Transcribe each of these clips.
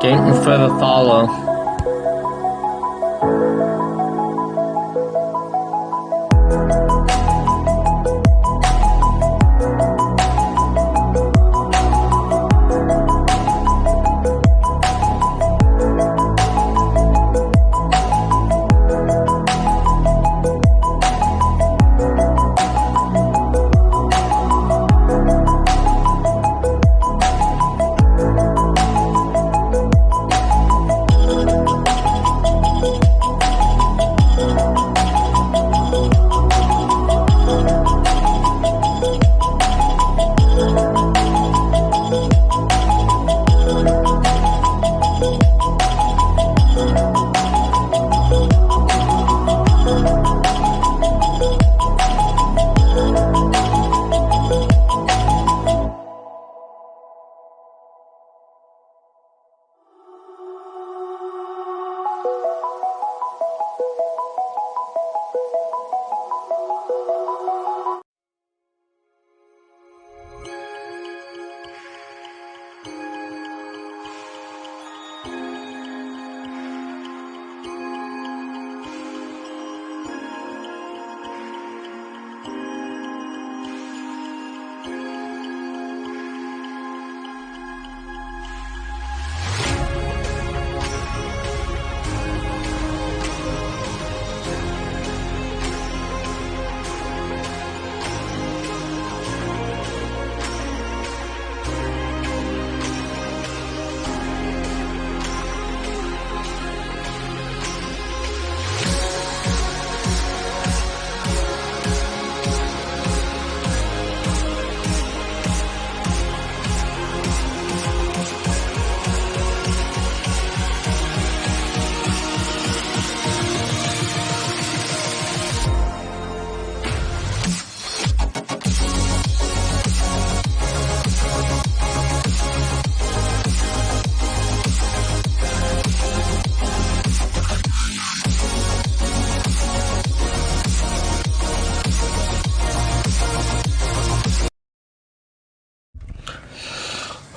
Thank you for the follow.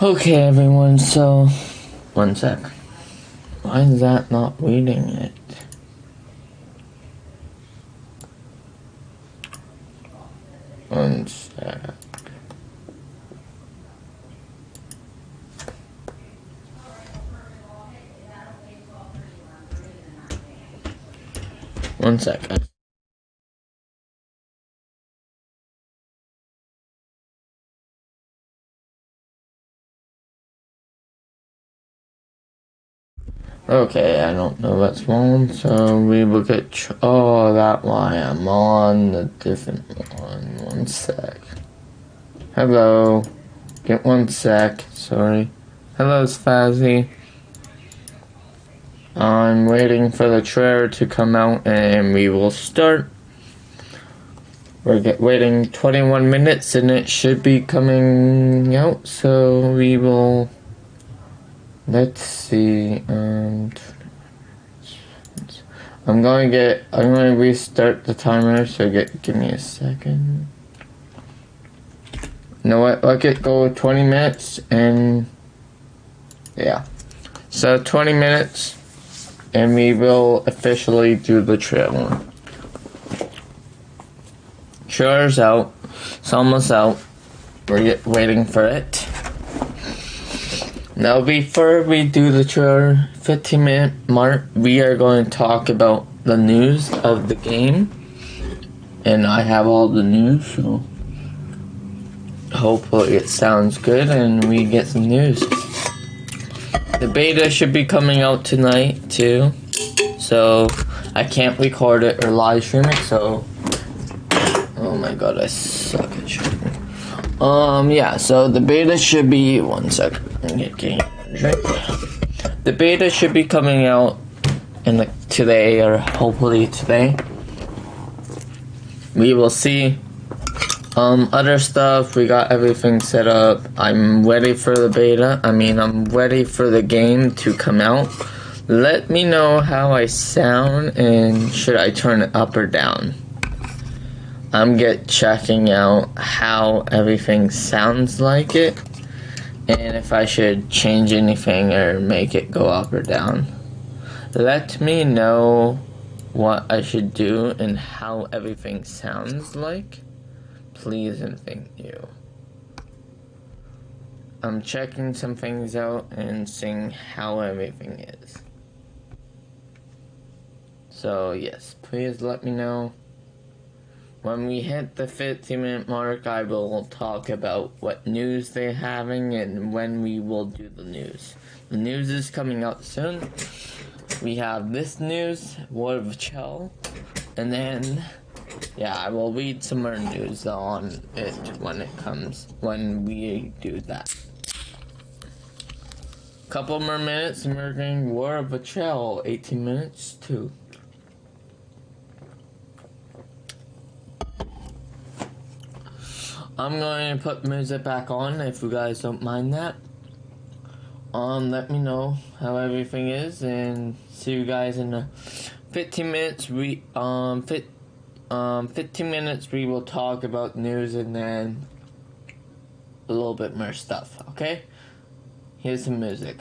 Okay, everyone, so, one sec. Why is that not reading it? One sec. One sec. Okay, I don't know what's wrong, so we will get. Oh, that why I'm on the different one. One sec. Hello. Get one sec. Sorry. Hello, Spazzy. I'm waiting for the trailer to come out and we will start. We're waiting 21 minutes and it should be coming out, so we will. Let's see. I'm going to restart the timer. So give me a second. You know what? Let it go 20 minutes and yeah. So 20 minutes and we will officially do the trailer. Trailer's out. It's almost out. We're waiting for it. Now, before we do the trailer, 15-minute mark, we are going to talk about the news of the game. And I have all the news, so hopefully it sounds good and we get some news. The beta should be coming out tonight, too. So, I can't record it or live stream it, so. Oh my god, I suck at streaming. Yeah, so the beta should be. One second. The beta should be coming out in today or hopefully today. We will see. Other stuff, we got everything set up. I'm ready for the beta. I'm ready for the game to come out. Let me know how I sound and should I turn it up or down. I'm checking out how everything sounds like it. and if I should change anything or make it go up or down. Let me know what I should do and how everything sounds like, please and thank you. I'm checking some things out and seeing how everything is. So yes, please let me know. When we hit the 15-minute mark, I will talk about what news they're having and when we will do the news. The news is coming out soon. We have this news, War of Chel, and then, yeah, I will read some more news on it when we do that. Couple more minutes and we're getting War of Chel, 18 minutes too. I'm going to put music back on if you guys don't mind that. Let me know how everything is and see you guys in 15 minutes. 15 minutes we will talk about news and then a little bit more stuff, okay? Here's some music.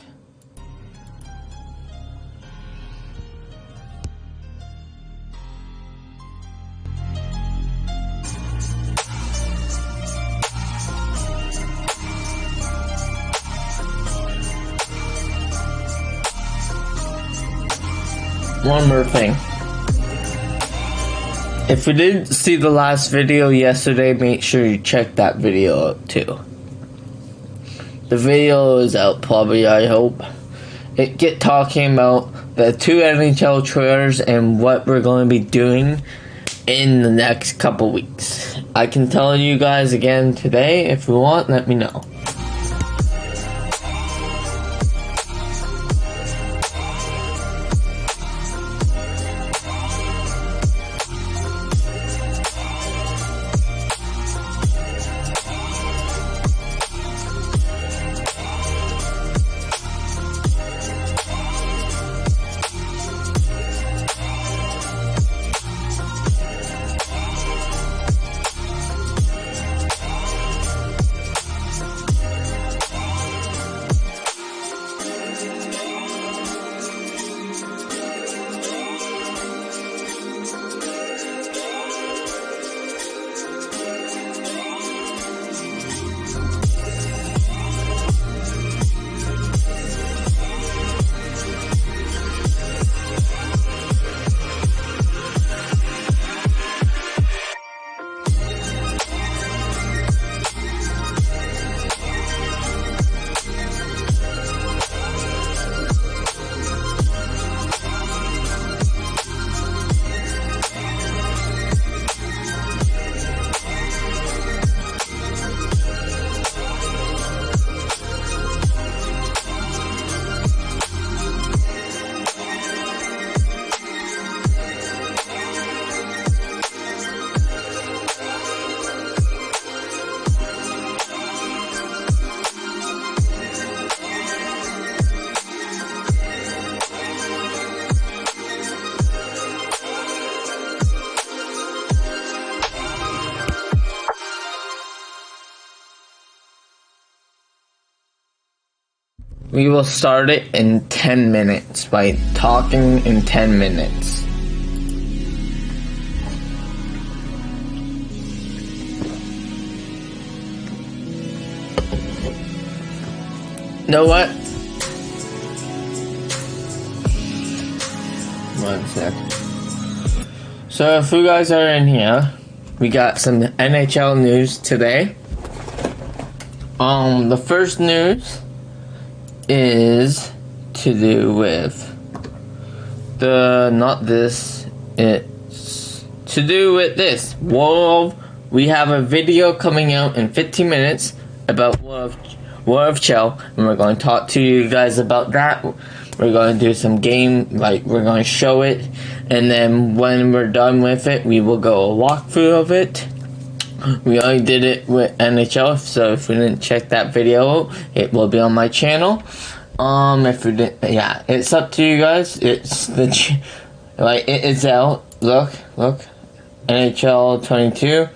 One more thing. If you didn't see the last video yesterday, make sure you check that video out too. The video is out probably, I hope. It get talking about the 2 NHL trailers and what we're going to be doing in the next couple weeks. I can tell you guys again today. If you want, let me know. We will start it in 10 minutes by talking in 10 minutes. Know what? One sec. So if you guys are in here, we got some NHL news today. The first news is to do with it's to do with this. We have a video coming out in 15 minutes about War of Chel, and we're going to talk to you guys about that. We're going to do some game, we're going to show it, and then when we're done with it, we will go a walkthrough of it. We already did it with NHL, so if you didn't check that video out, it will be on my channel. If you didn't, yeah, it's up to you guys. It's it is out. Look, NHL 22.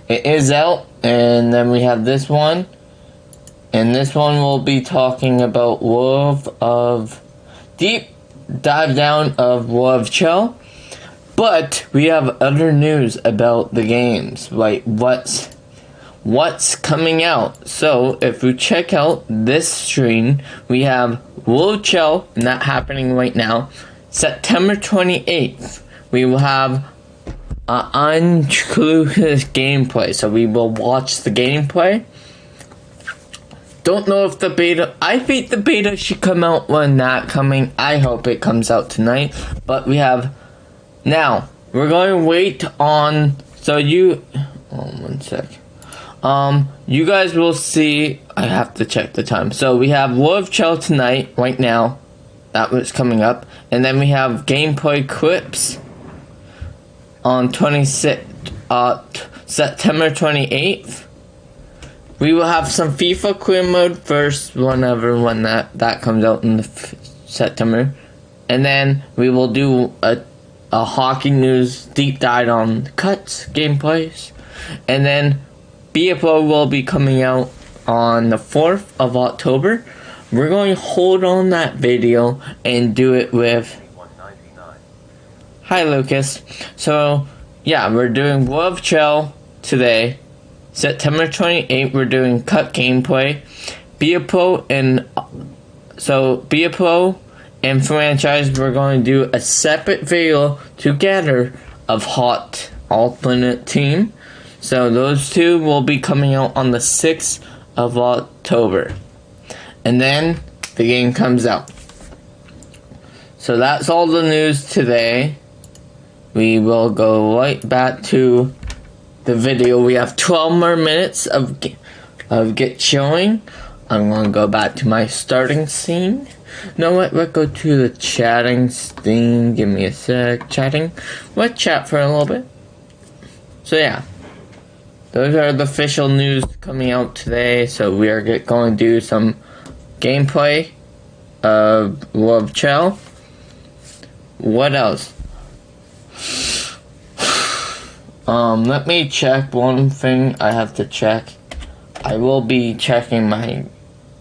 It is out, and then we have this one. And this one will be talking about deep dive down of War of Chel. But we have other news about the games, like what's coming out. So if we check out this screen, we have War of Chel, and that happening right now. September 28th, we will have unclusive gameplay, so we will watch the gameplay. Don't know if the beta, I think the beta should come out when that coming. I hope it comes out tonight. But we have, now, we're going to wait on, so you, one sec. You guys will see, I have to check the time. So we have War of Chel tonight, right now. That was coming up. And then we have gameplay clips on September 28th. We will have some FIFA clear mode first, when that comes out in September. And then we will do a hockey news deep dive on cuts, gameplays. And then BFO will be coming out on the 4th of October. We're going to hold on that video and do it with... Hi, Lucas. So, yeah, we're doing War of Chel today. September 28th, we're doing cut gameplay. BFO and franchise, we're going to do a separate video together of hot alternate team. So those two will be coming out on the 6th of October. And then the game comes out. So that's all the news today. We will go right back to the video. We have 12 more minutes of get showing. I'm going to go back to my starting scene. No, let's go to the chatting scene. Give me a sec. Chatting. Let's chat for a little bit. So yeah. Those are the official news coming out today. So we are going to do some gameplay of War of Chel. What else? Let me check one thing I have to check. I will be checking my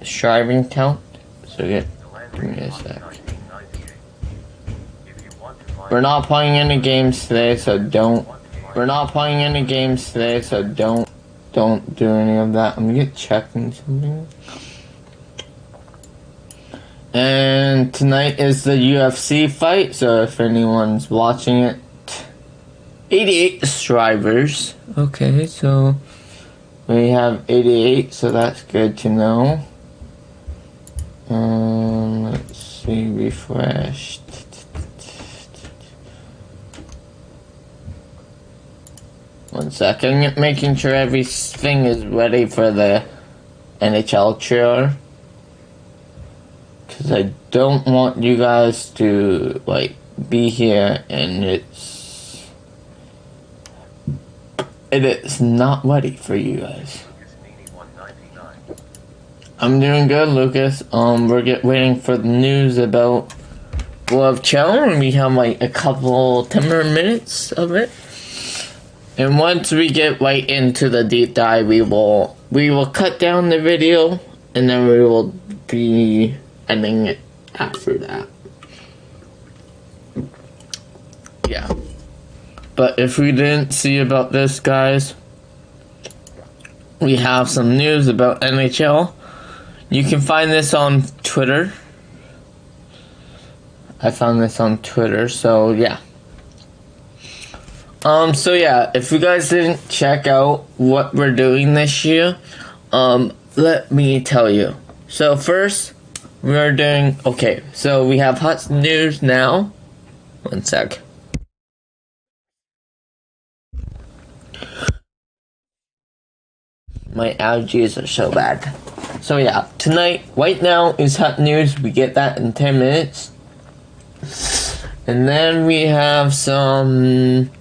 striving count. So give me a sec. We're not playing any games today, so don't. We're not playing any games today, so don't do any of that. I'm gonna get checking something. And tonight is the UFC fight, so if anyone's watching it, 88 subscribers. Okay, so we have 88, so that's good to know. Let's see, refreshed. One second, making sure everything is ready for the NHL trailer. Because I don't want you guys to, like, be here and it's not ready for you guys. I'm doing good, Lucas. We're waiting for the news about War of Chel, and we have like a couple 10 more minutes of it. And once we get right into the deep dive, we will cut down the video, and then we will be ending it after that. Yeah. But if we didn't see about this, guys, we have some news about NHL. You can find this on Twitter. I found this on Twitter, so yeah. So yeah, if you guys didn't check out what we're doing this year, let me tell you. So first, we're doing, okay, so we have hot news now. One sec. My allergies are so bad. So yeah, tonight, right now is hot news. We get that in 10 minutes. And then we have some...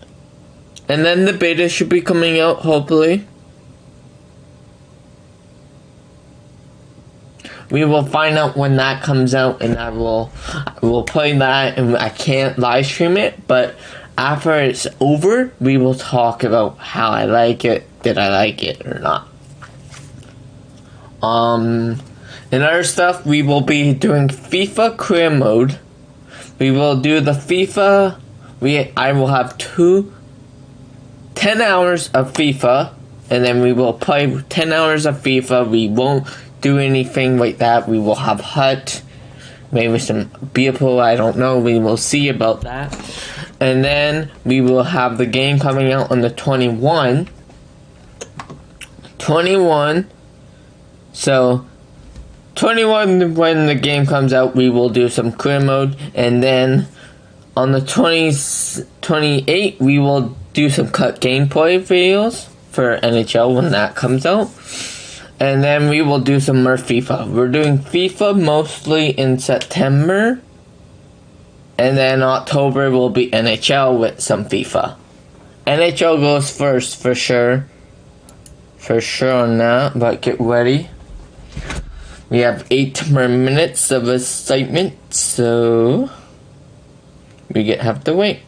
And then the beta should be coming out, hopefully. We will find out when that comes out, and I will play that, and I can't live stream it, but after it's over, we will talk about how I like it, did I like it or not. In other stuff, we will be doing FIFA career mode. We will do the FIFA. I will have 10 hours of FIFA, and then we will play 10 hours of FIFA. We won't do anything like that. We will have hut, maybe some beer pool, I don't know. We will see about that. And then we will have the game coming out on the 21. So 21, when the game comes out, we will do some career mode, and then on the 28, we will do some cut gameplay videos for NHL when that comes out, and then we will do some more FIFA. We're doing FIFA mostly in September, and then October will be NHL with some FIFA. NHL goes first for sure on that, but get ready. We have 8 more minutes of excitement, so we have to wait.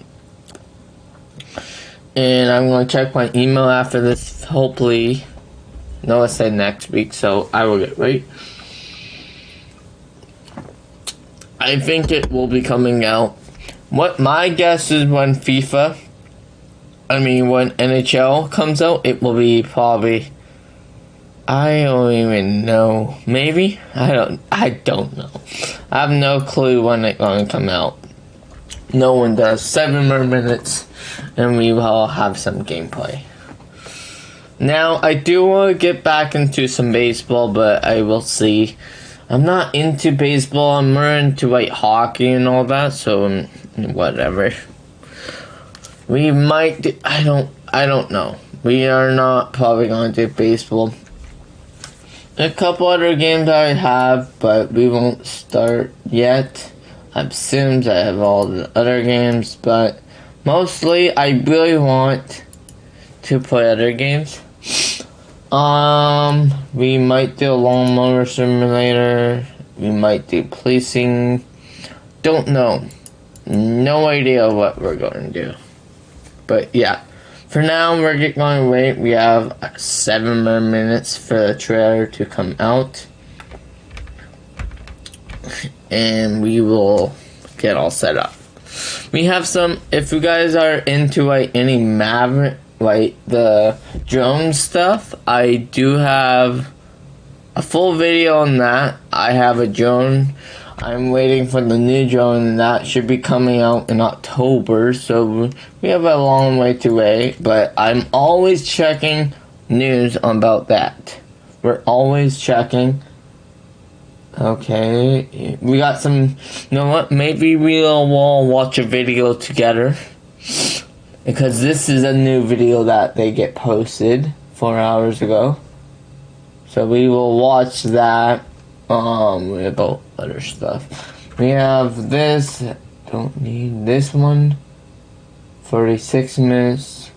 And I'm going to check my email after this, hopefully. No, I said next week, so I will get right. I think it will be coming out. What my guess is when when NHL comes out, it will be probably, I don't even know. Maybe? I don't know. I have no clue when it's going to come out. No one does. 7 more minutes, and we will have some gameplay. Now, I do want to get back into some baseball, but I will see. I'm not into baseball. I'm more into like hockey and all that, so whatever. We might. I don't know. We are not probably going to do baseball. A couple other games I have, but we won't start yet. I have Sims, I have all the other games, but mostly I really want to play other games. We might do a lawnmower simulator. We might do policing. Don't know. No idea what we're going to do. But yeah. For now, we're going to wait. We have 7 more minutes for the trailer to come out. And we will get all set up. We have some, if you guys are into like any Maverick, like the drone stuff, I do have a full video on that. I have a drone. I'm waiting for the new drone, and that should be coming out in October, so we have a long way to wait, but I'm always checking news about that. We're always checking. Okay, we got some, you know what, maybe we'll watch a video together, because this is a new video that they get posted 4 hours ago, so we will watch that. About other stuff. We have this. Don't need this one. 46 minutes.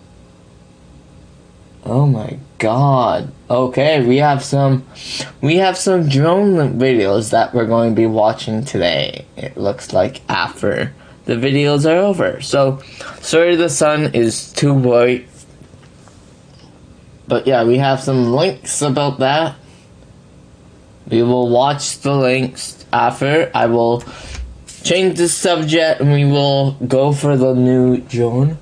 Oh my god. Okay, we have some drone videos that we're going to be watching today. It looks like after the videos are over. So, sorry the sun is too bright. But yeah, we have some links about that. We will watch the links after. I will change the subject and we will go for the new drone.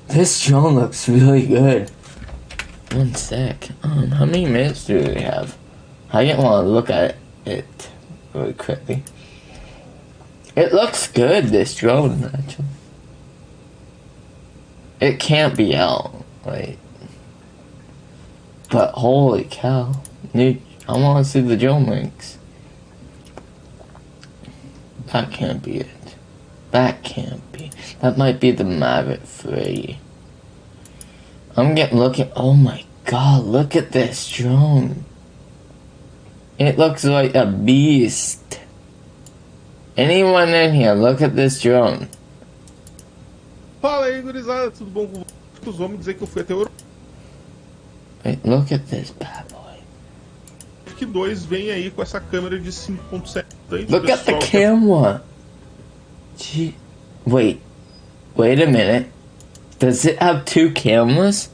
This drone looks really good. 1 sec. How many minutes do we have? I didn't want to look at it really quickly. It looks good, this drone, actually. It can't be out. Wait. But holy cow. I want to see the drone links. That can't be it. That can't be. That might be the Maverick 3. I'm looking. Oh my god, look at this drone. It looks like a beast. Anyone in here, look at this drone. Fala aí, gurizada, tudo bom com vocês? Vamos dizer que eu fui até o Wait, look at this bad boy. que 2 vem aí com essa câmera de 5.7. Look at the camera. Gee, wait a minute. Does it have 2 cameras?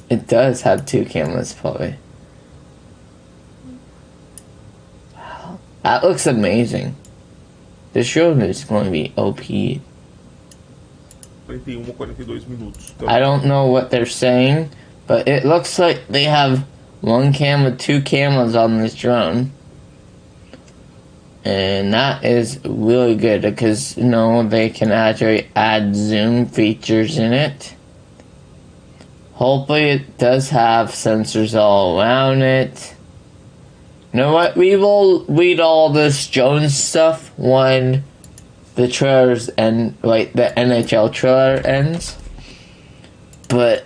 It does have 2 cameras, probably. Wow. That looks amazing. This drone is going to be OP. 41 a 42 minutos. I don't know what they're saying, but it looks like they have 1 camera, 2 cameras on this drone. And that is really good because, you know, they can actually add zoom features in it. Hopefully it does have sensors all around it. You know what? We will read all this Jones stuff when the trailers end, like the NHL trailer ends. But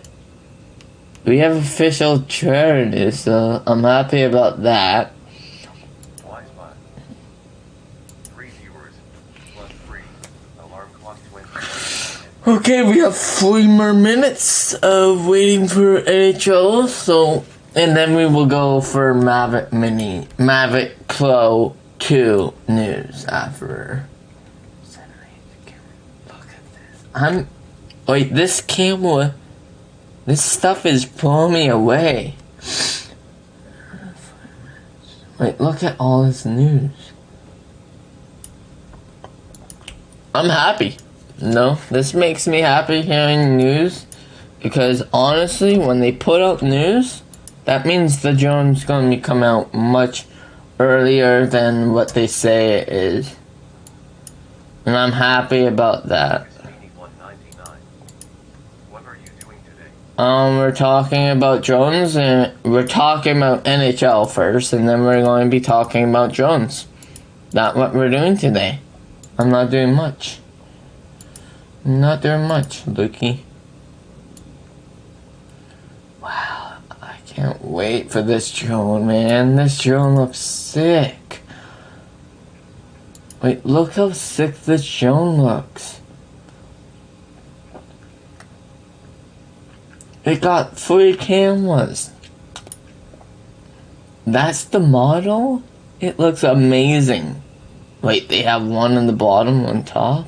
we have official trailer news, so I'm happy about that. Okay, we have 3 more minutes of waiting for NHL, so, and then we will go for Mavic Pro 2 news after. Look at this. Wait, this camera, this stuff is blowing me away. Wait, look at all this news. I'm happy. No, this makes me happy hearing news, because honestly, when they put out news, that means the drone's going to come out much earlier than what they say it is. And I'm happy about that. We're talking about drones, and we're talking about NHL first, and then we're going to be talking about drones. That's what we're doing today. I'm not doing much. Not doing much, Lukey. Wow, I can't wait for this drone, man. This drone looks sick. Wait, look how sick this drone looks. It got 3 cameras. That's the model? It looks amazing. Wait, they have 1 on the bottom, on top?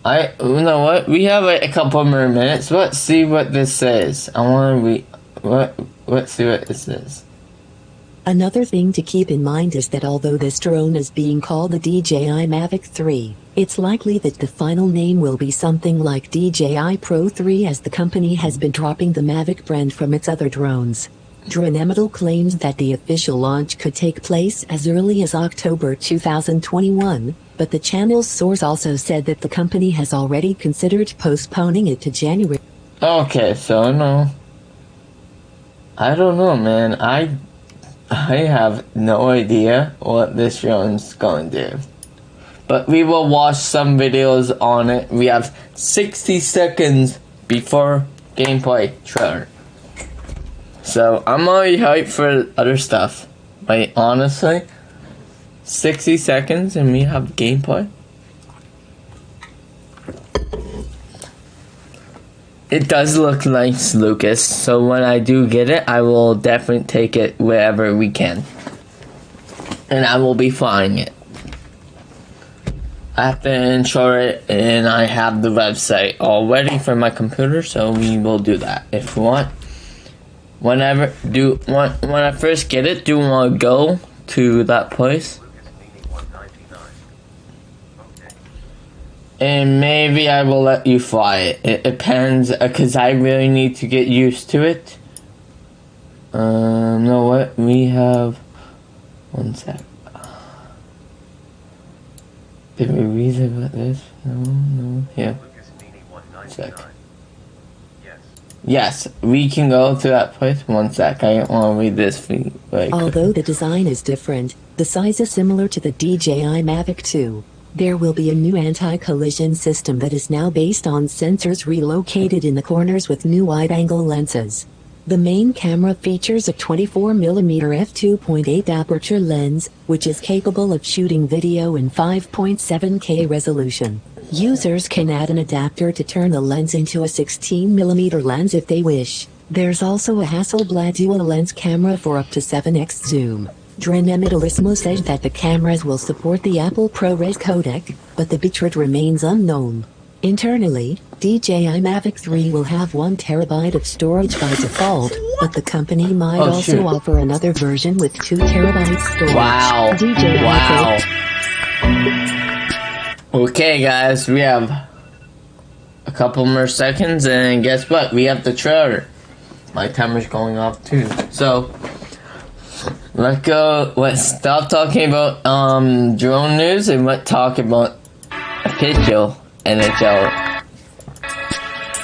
You know what? We have a couple more minutes. Let's see what this says. I want to read. Let's see what this says. Another thing to keep in mind is that although this drone is being called the DJI Mavic 3, it's likely that the final name will be something like DJI Pro 3, as the company has been dropping the Mavic brand from its other drones. Dronemetal claims that the official launch could take place as early as October 2021, but the channel's source also said that the company has already considered postponing it to January. Okay, so no. I don't know, man. I have no idea what this drone's going to do. But we will watch some videos on it. We have 60 seconds before gameplay trailer. So I'm already hyped for other stuff. Like, honestly, 60 seconds and we have gameplay. It does look nice, Lucas. So when I do get it, I will definitely take it wherever we can. And I will be flying it. I have to insure it, and I have the website all ready for my computer, so we will do that if you want. When I first get it, do you want to go to that place? And maybe I will let you fly it. It depends, because I really need to get used to it. You know what? We have... One sec. Did we read about this? No. Yeah. One sec. Yes, we can go to that place. One sec. I don't want to read this for you. Although the design is different, the size is similar to the DJI Mavic 2. There will be a new anti-collision system that is now based on sensors relocated in the corners with new wide-angle lenses. The main camera features a 24mm f2.8 aperture lens, which is capable of shooting video in 5.7K resolution. Users can add an adapter to turn the lens into a 16mm lens if they wish. There's also a Hasselblad dual lens camera for up to 7x zoom. Dronemetal says that the cameras will support the Apple ProRes codec, but the bitrate remains unknown. Internally, DJI Mavic 3 will have 1 terabyte of storage by default, but the company might Oh, also shoot. offer another version with 2 terabytes storage. Wow. DJI Wow. Okay, guys, we have a couple more seconds, and guess what? We have the trailer. My timer's going off too. So let's stop talking about drone news and let's talk about official NHL.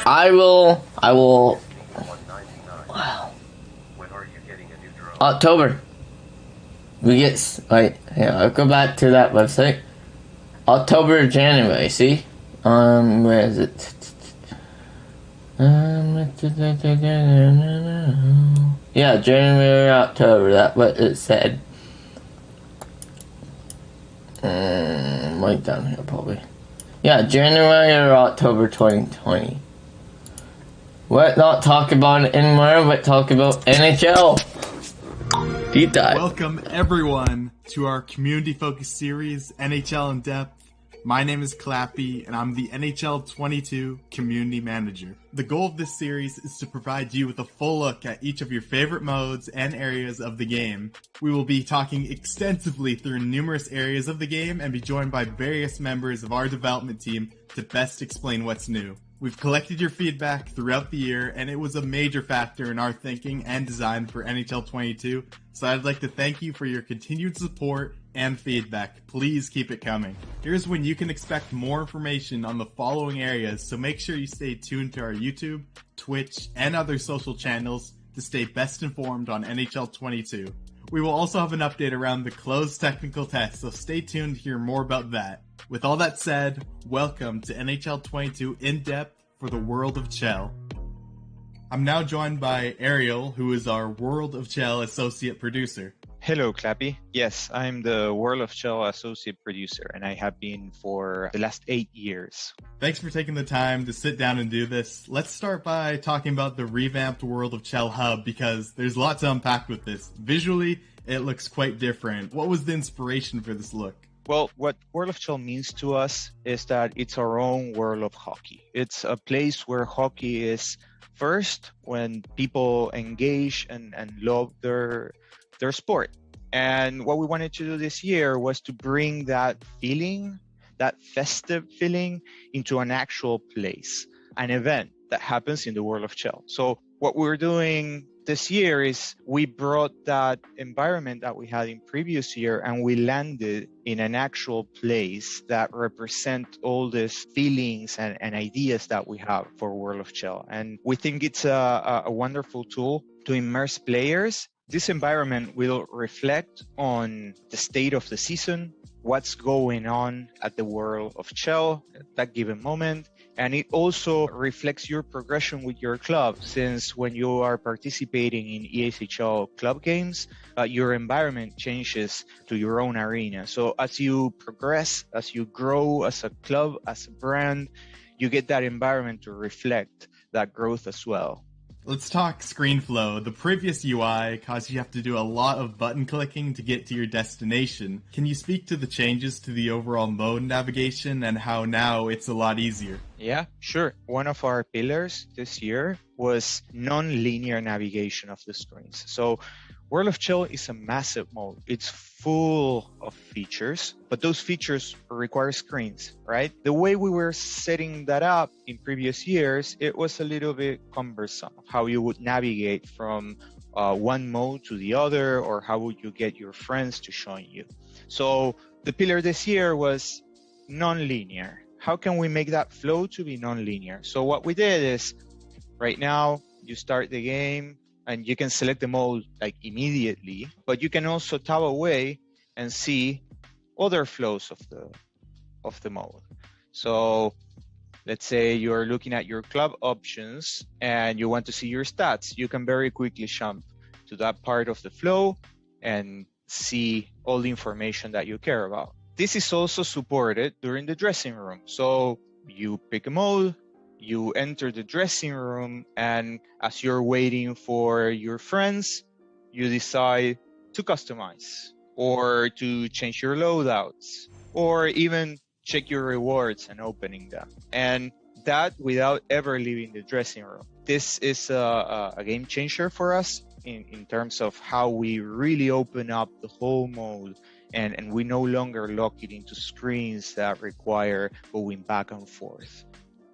I will wow. October. We get I'll go back to that website. October, January, see? Where is it? Yeah, January, October, that's what it said. Right down here, probably. Yeah, January or October 2020. Let's not talk about it anymore, let's talk about NHL. Deep dive. Welcome everyone to our community-focused series, NHL in Depth. My name is Clappy, and I'm the NHL 22 Community Manager. The goal of this series is to provide you with a full look at each of your favorite modes and areas of the game. We will be talking extensively through numerous areas of the game and be joined by various members of our development team to best explain what's new. We've collected your feedback throughout the year, and it was a major factor in our thinking and design for NHL 22, so I'd like to thank you for your continued support and feedback. Please keep it coming. Here's when you can expect more information on the following areas, so make sure you stay tuned to our YouTube, Twitch, and other social channels to stay best informed on NHL 22. We will also have an update around the closed technical test, so stay tuned to hear more about that. With all that said, welcome to NHL 22 In Depth for the World of Chel. I'm now joined by Ariel, who is our World of Chel associate producer. Hello, Clappy. Yes, I'm the World of Chel associate producer, and I have been for the last 8 years. Thanks for taking the time to sit down and do this. Let's start by talking about the revamped World of Chel hub, because there's a lot to unpack with this. Visually, it looks quite different. What was the inspiration for this look? Well, what World of Chel means to us is that it's our own world of hockey. It's a place where hockey is first, when people engage and love their sport. And what we wanted to do this year was to bring that feeling, that festive feeling, into an actual place, an event that happens in the World of Chel. So what we're doing this year is we brought that environment that we had in previous year and we landed in an actual place that represent all these feelings and ideas that we have for World of Chel. And we think it's a wonderful tool to immerse players. This environment will reflect on the state of the season, what's going on at the World of Chel at that given moment. And it also reflects your progression with your club, since when you are participating in ESHL club games, your environment changes to your own arena. So as you progress, as you grow as a club, as a brand, you get that environment to reflect that growth as well. Let's talk screen flow. The previous UI caused you have to do a lot of button clicking to get to your destination. Can you speak to the changes to the overall mode navigation and how now it's a lot easier? Yeah, sure. One of our pillars this year was non-linear navigation of the screens. So World of Chel is a massive mode. It's full of features, but those features require screens, right? The way we were setting that up in previous years, it was a little bit cumbersome, how you would navigate from one mode to the other, or how would you get your friends to join you. So the pillar this year was non-linear. How can we make that flow to be non-linear? So what we did is, right now, you start the game, and you can select the mode like immediately, but you can also tab away and see other flows of the mode. So let's say you're looking at your club options and you want to see your stats. You can very quickly jump to that part of the flow and see all the information that you care about. This is also supported during the dressing room. So you pick a mode, you enter the dressing room, and as you're waiting for your friends, you decide to customize or to change your loadouts or even check your rewards and opening them. And that without ever leaving the dressing room. This is a game changer for us in terms of how we really open up the whole mode, and we no longer lock it into screens that require going back and forth.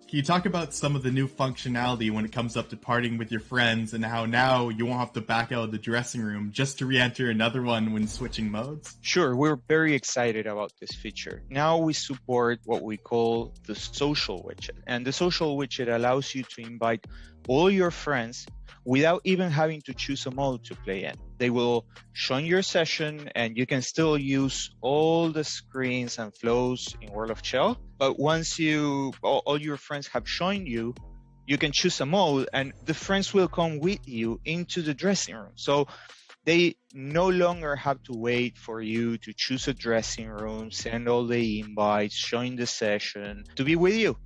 Can you talk about some of the new functionality when it comes up to partying with your friends and how now you won't have to back out of the dressing room just to re-enter another one when switching modes? Sure, we're very excited about this feature. Now we support what we call the social widget. And the social widget allows you to invite all your friends without even having to choose a mode to play in. They will join your session and you can still use all the screens and flows in World of Chel. But once all your friends have joined you, you can choose a mode and the friends will come with you into the dressing room. So they no longer have to wait for you to choose a dressing room, send all the invites, join the session to be with you.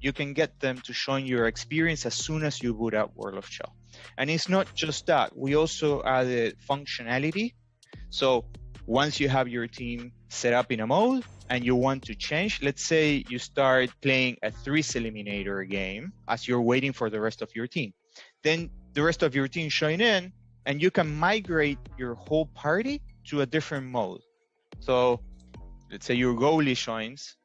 You can get them to join your experience as soon as you boot up World of Chel. And it's not just that. We also added functionality. So once you have your team set up in a mode and you want to change, let's say you start playing a 3s eliminator game as you're waiting for the rest of your team. Then the rest of your team join in and you can migrate your whole party to a different mode. So let's say your goalie joins.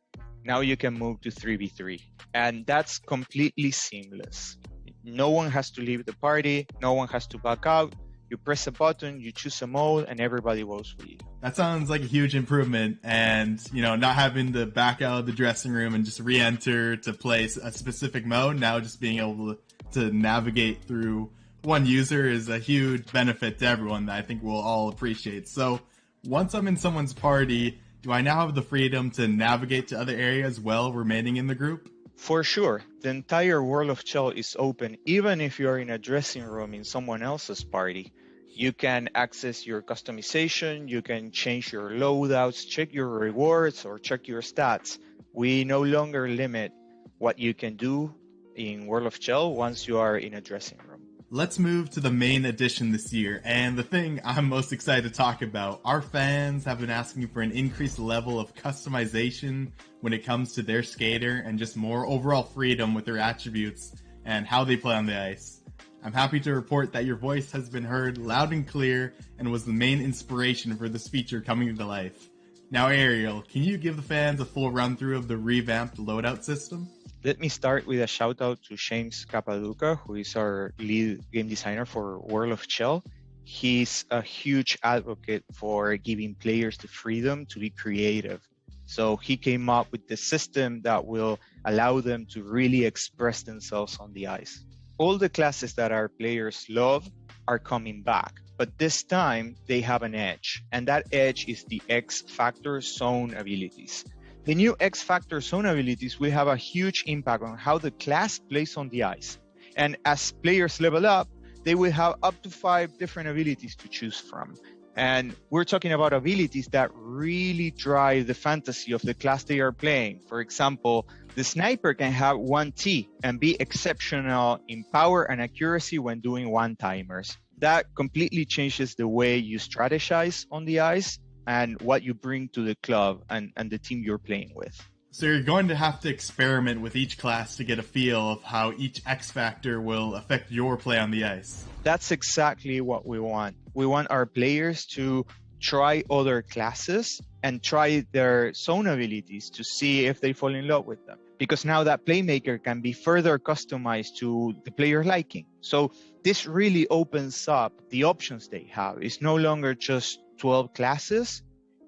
Now you can move to 3v3. And that's completely seamless. No one has to leave the party. No one has to back out. You press a button, you choose a mode, and everybody goes with you. That sounds like a huge improvement. And, not having to back out of the dressing room and just re-enter to play a specific mode. Now just being able to navigate through one user is a huge benefit to everyone that I think we'll all appreciate. So once I'm in someone's party, do I now have the freedom to navigate to other areas while remaining in the group? For sure. The entire World of Chel is open, even if you're in a dressing room in someone else's party. You can access your customization, you can change your loadouts, check your rewards, or check your stats. We no longer limit what you can do in World of Chel once you are in a dressing room. Let's move to the main edition this year, and the thing I'm most excited to talk about. Our fans have been asking for an increased level of customization when it comes to their skater and just more overall freedom with their attributes and how they play on the ice. I'm happy to report that your voice has been heard loud and clear and was the main inspiration for this feature coming to life. Now, Ariel, can you give the fans a full run-through of the revamped loadout system? Let me start with a shout out to James Capaduca, who is our lead game designer for World of Chel. He's a huge advocate for giving players the freedom to be creative. So he came up with the system that will allow them to really express themselves on the ice. All the classes that our players love are coming back, but this time they have an edge, and that edge is the X Factor Zone abilities. The new X Factor Zone abilities will have a huge impact on how the class plays on the ice. And as players level up, they will have up to 5 different abilities to choose from. And we're talking about abilities that really drive the fantasy of the class they are playing. For example, the sniper can have 1T and be exceptional in power and accuracy when doing one-timers. That completely changes the way you strategize on the ice and what you bring to the club and the team you're playing with. So you're going to have to experiment with each class to get a feel of how each X Factor will affect your play on the ice. That's exactly what we want. We want our players to try other classes and try their zone abilities to see if they fall in love with them. Because now that playmaker can be further customized to the player liking. So this really opens up the options they have. It's no longer just 12 classes.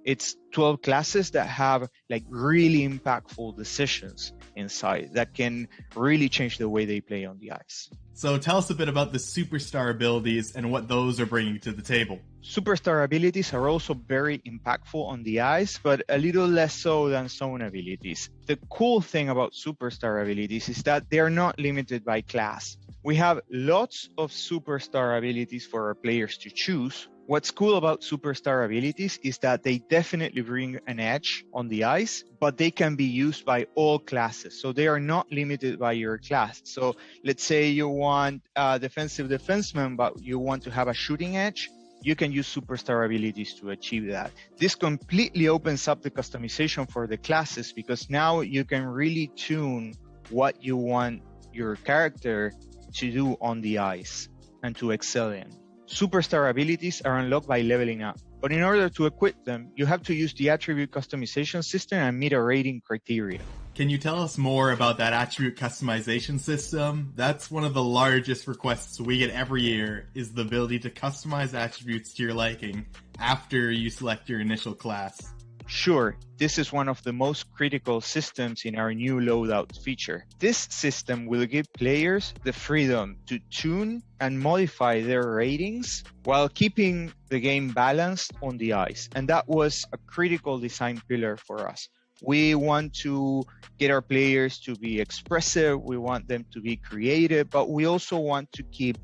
It's 12 classes that have like really impactful decisions inside that can really change the way they play on the ice. So tell us a bit about the superstar abilities and what those are bringing to the table. Superstar abilities are also very impactful on the ice, but a little less so than zone abilities. The cool thing about superstar abilities is that they are not limited by class. We have lots of superstar abilities for our players to choose. What's cool about superstar abilities is that they definitely bring an edge on the ice, but they can be used by all classes. So they are not limited by your class. So let's say you want a defensive defenseman, but you want to have a shooting edge. you can use superstar abilities to achieve that. This completely opens up the customization for the classes, because now you can really tune what you want your character to do on the ice and to excel in. Superstar abilities are unlocked by leveling up, but in order to equip them, you have to use the attribute customization system and meet a rating criteria. Can you tell us more about that attribute customization system? That's one of the largest requests we get every year, is the ability to customize attributes to your liking after you select your initial class. Sure, this is one of the most critical systems in our new loadout feature. This system will give players the freedom to tune and modify their ratings while keeping the game balanced on the ice. And that was a critical design pillar for us. We want to get our players to be expressive, we want them to be creative, but we also want to keep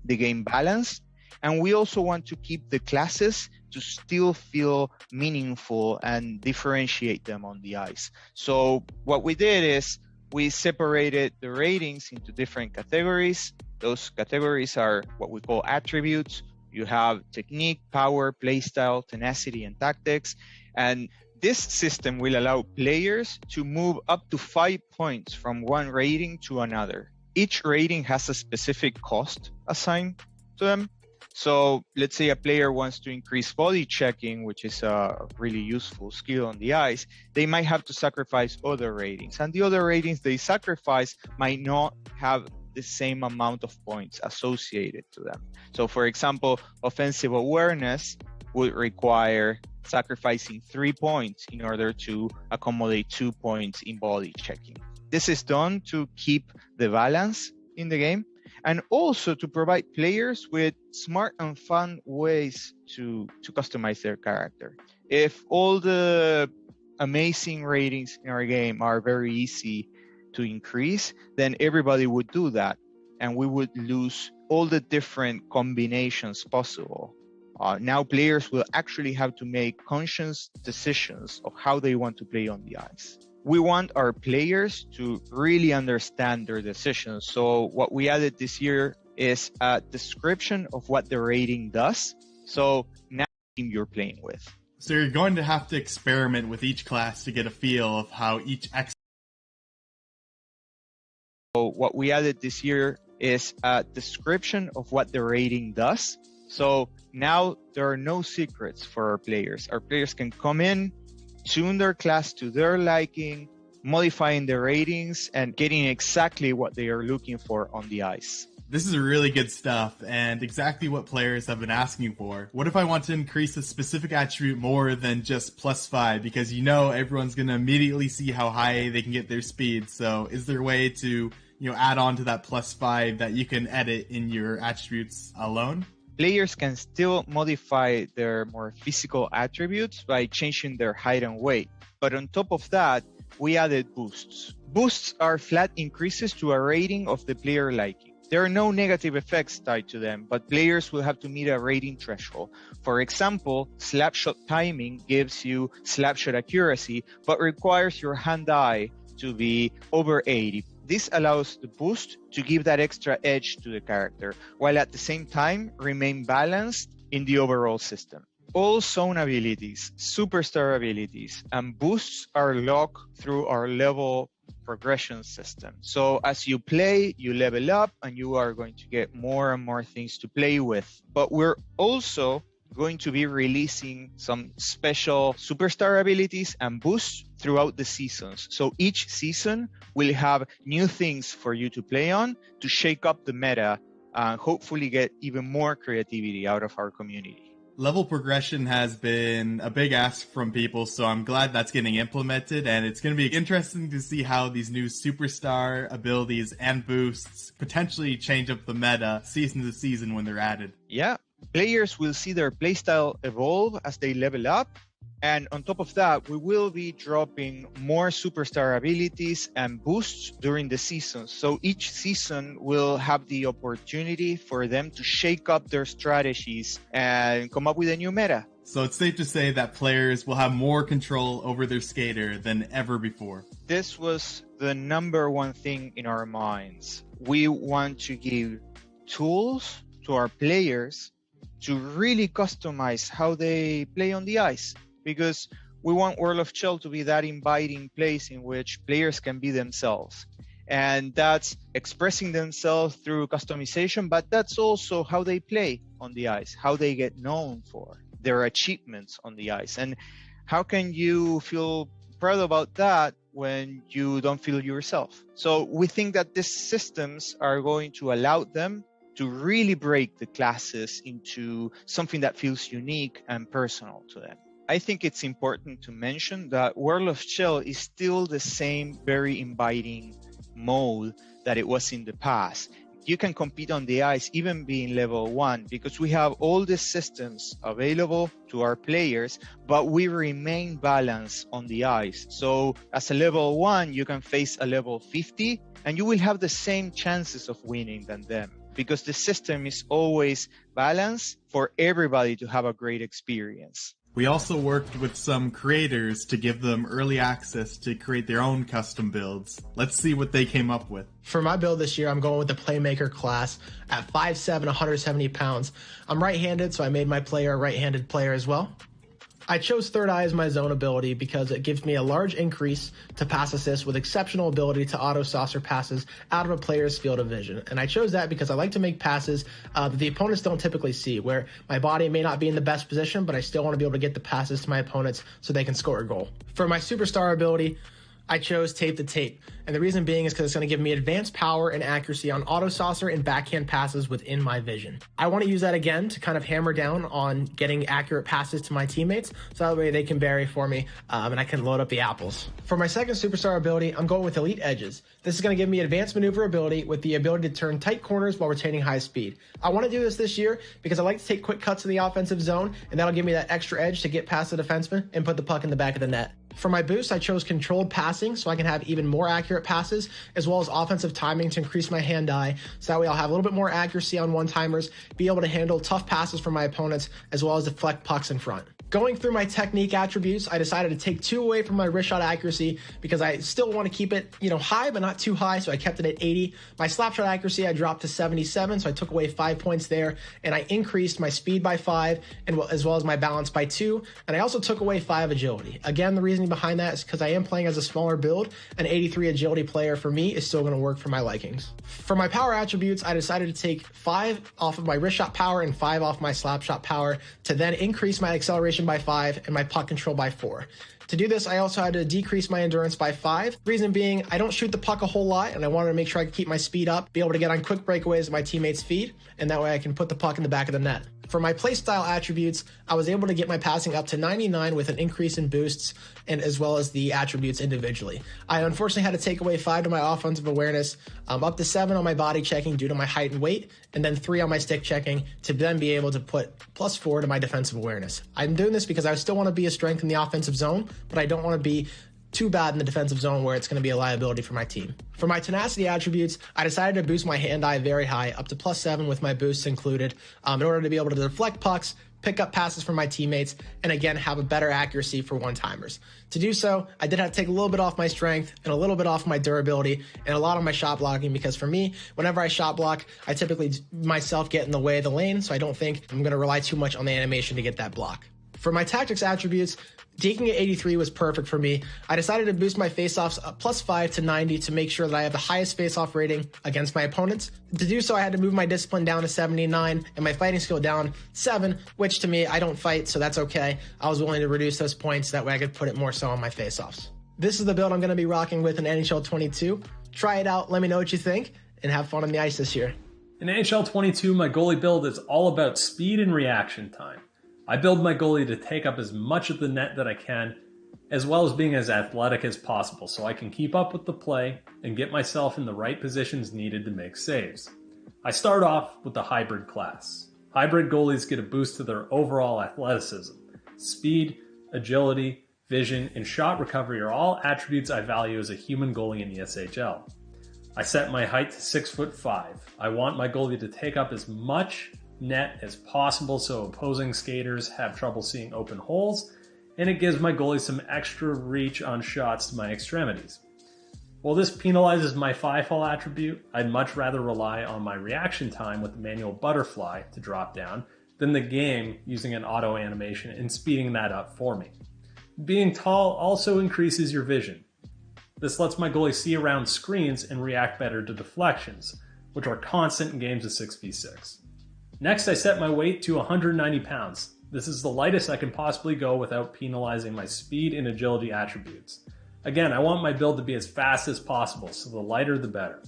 the game balanced. And we also want to keep the classes to still feel meaningful and differentiate them on the ice. So what we did is we separated the ratings into different categories. Those categories are what we call attributes. You have technique, power, playstyle, tenacity, and tactics. And this system will allow players to move up to 5 points from one rating to another. Each rating has a specific cost assigned to them. So let's say a player wants to increase body checking, which is a really useful skill on the ice. They might have to sacrifice other ratings, and the other ratings they sacrifice might not have the same amount of points associated to them. So for example, offensive awareness would require sacrificing 3 points in order to accommodate 2 points in body checking. This is done to keep the balance in the game, and also to provide players with smart and fun ways to customize their character. If all the amazing ratings in our game are very easy to increase, then everybody would do that, and we would lose all the different combinations possible. Now players will actually have to make conscious decisions of how they want to play on the ice. We want our players to really understand their decisions. So what we added this year is a description of what the rating does. So now the team you're playing with. So you're going to have to experiment with each class to get a feel of how each So what we added this year is a description of what the rating does. So now there are no secrets for our players. Our players can come in, tune their class to their liking, modifying the ratings, and getting exactly what they are looking for on the ice. This is really good stuff, and exactly what players have been asking for. What if I want to increase a specific attribute more than just +5? Because you know everyone's going to immediately see how high they can get their speed. So is there a way to add on to that +5 that you can edit in your attributes alone? Players can still modify their more physical attributes by changing their height and weight. But on top of that, we added boosts. Boosts are flat increases to a rating of the player liking. There are no negative effects tied to them, but players will have to meet a rating threshold. For example, slapshot timing gives you slapshot accuracy, but requires your hand-eye to be over 80. This allows the boost to give that extra edge to the character, while at the same time remain balanced in the overall system. All zone abilities, superstar abilities, and boosts are locked through our level progression system. So as you play, you level up, and you are going to get more and more things to play with. But we're also going to be releasing some special superstar abilities and boosts throughout the seasons. So each season will have new things for you to play on to shake up the meta and hopefully get even more creativity out of our community. Level progression has been a big ask from people, so I'm glad that's getting implemented, and it's going to be interesting to see how these new superstar abilities and boosts potentially change up the meta season to season when they're added. Yeah, players will see their playstyle evolve as they level up, and on top of that, we will be dropping more superstar abilities and boosts during the season. So each season will have the opportunity for them to shake up their strategies and come up with a new meta. So it's safe to say that players will have more control over their skater than ever before. This was the number one thing in our minds. We want to give tools to our players to really customize how they play on the ice, because we want World of Chel to be that inviting place in which players can be themselves. And that's expressing themselves through customization, but that's also how they play on the ice, how they get known for their achievements on the ice. And how can you feel proud about that when you don't feel yourself? So we think that these systems are going to allow them to really break the classes into something that feels unique and personal to them. I think it's important to mention that World of Chel is still the same very inviting mode that it was in the past. You can compete on the ice even being level 1, because we have all the systems available to our players, but we remain balanced on the ice. So as a level 1, you can face a level 50 and you will have the same chances of winning than them, because the system is always balanced for everybody to have a great experience. We also worked with some creators to give them early access to create their own custom builds. Let's see what they came up with. For my build this year, I'm going with the Playmaker class at 5'7", 170 pounds. I'm right-handed, so I made my player a right-handed player as well. I chose Third Eye as my zone ability because it gives me a large increase to pass assist with exceptional ability to auto-saucer passes out of a player's field of vision. And I chose that because I like to make passes that the opponents don't typically see, where my body may not be in the best position, but I still want to be able to get the passes to my opponents so they can score a goal. For my superstar ability, I chose Tape to Tape, and the reason being is because it's going to give me advanced power and accuracy on auto-saucer and backhand passes within my vision. I want to use that again to kind of hammer down on getting accurate passes to my teammates, so that way they can bury for me and I can load up the apples. For my second superstar ability, I'm going with Elite Edges. This is going to give me advanced maneuverability with the ability to turn tight corners while retaining high speed. I want to do this year because I like to take quick cuts in the offensive zone, and that'll give me that extra edge to get past the defenseman and put the puck in the back of the net. For my boost, I chose controlled passing so I can have even more accurate passes, as well as offensive timing to increase my hand-eye, so that way I'll have a little bit more accuracy on one-timers, be able to handle tough passes from my opponents, as well as deflect pucks in front. Going through my technique attributes, I decided to take 2 away from my wrist shot accuracy because I still want to keep it, high, but not too high, so I kept it at 80. My slap shot accuracy, I dropped to 77, so I took away 5 points there, and I increased my speed by 5, and as well as my balance by 2, and I also took away 5 agility. Again, the reason behind that is because I am playing as a smaller build. An 83 agility player for me is still going to work for my likings. For my power attributes, I decided to take 5 off of my wrist shot power and 5 off my slap shot power to then increase my acceleration by 5 and my puck control by 4. To do this, I also had to decrease my endurance by 5. Reason being, I don't shoot the puck a whole lot, and I wanted to make sure I could keep my speed up, be able to get on quick breakaways at my teammates' feet, and that way I can put the puck in the back of the net. For my playstyle attributes, I was able to get my passing up to 99 with an increase in boosts and as well as the attributes individually. I unfortunately had to take away 5 to my offensive awareness, up to 7 on my body checking due to my height and weight, and then 3 on my stick checking to then be able to put plus 4 to my defensive awareness. I'm doing this because I still want to be a strength in the offensive zone, but I don't want to be too bad in the defensive zone where it's going to be a liability for my team. For my tenacity attributes, I decided to boost my hand-eye very high, up to plus 7 with my boosts included, in order to be able to deflect pucks, pick up passes from my teammates, and again, have a better accuracy for one-timers. To do so, I did have to take a little bit off my strength and a little bit off my durability and a lot of my shot blocking, because for me, whenever I shot block, I typically myself get in the way of the lane, so I don't think I'm going to rely too much on the animation to get that block. For my tactics attributes, taking at 83 was perfect for me. I decided to boost my faceoffs up plus 5 to 90 to make sure that I have the highest faceoff rating against my opponents. To do so, I had to move my discipline down to 79 and my fighting skill down 7, which to me, I don't fight, so that's okay. I was willing to reduce those points, that way I could put it more so on my faceoffs. This is the build I'm going to be rocking with in NHL 22. Try it out, let me know what you think, and have fun on the ice this year. In NHL 22, my goalie build is all about speed and reaction time. I build my goalie to take up as much of the net that I can, as well as being as athletic as possible so I can keep up with the play and get myself in the right positions needed to make saves. I start off with the hybrid class. Hybrid goalies get a boost to their overall athleticism. Speed, agility, vision, and shot recovery are all attributes I value as a human goalie in the SHL. I set my height to 6'5". I want my goalie to take up as much net as possible so opposing skaters have trouble seeing open holes, and it gives my goalie some extra reach on shots to my extremities. While this penalizes my 5-fall attribute, I'd much rather rely on my reaction time with the manual butterfly to drop down than the game using an auto animation and speeding that up for me. Being tall also increases your vision. This lets my goalie see around screens and react better to deflections, which are constant in games of 6v6. Next, I set my weight to 190 pounds. This is the lightest I can possibly go without penalizing my speed and agility attributes. Again, I want my build to be as fast as possible, so the lighter the better.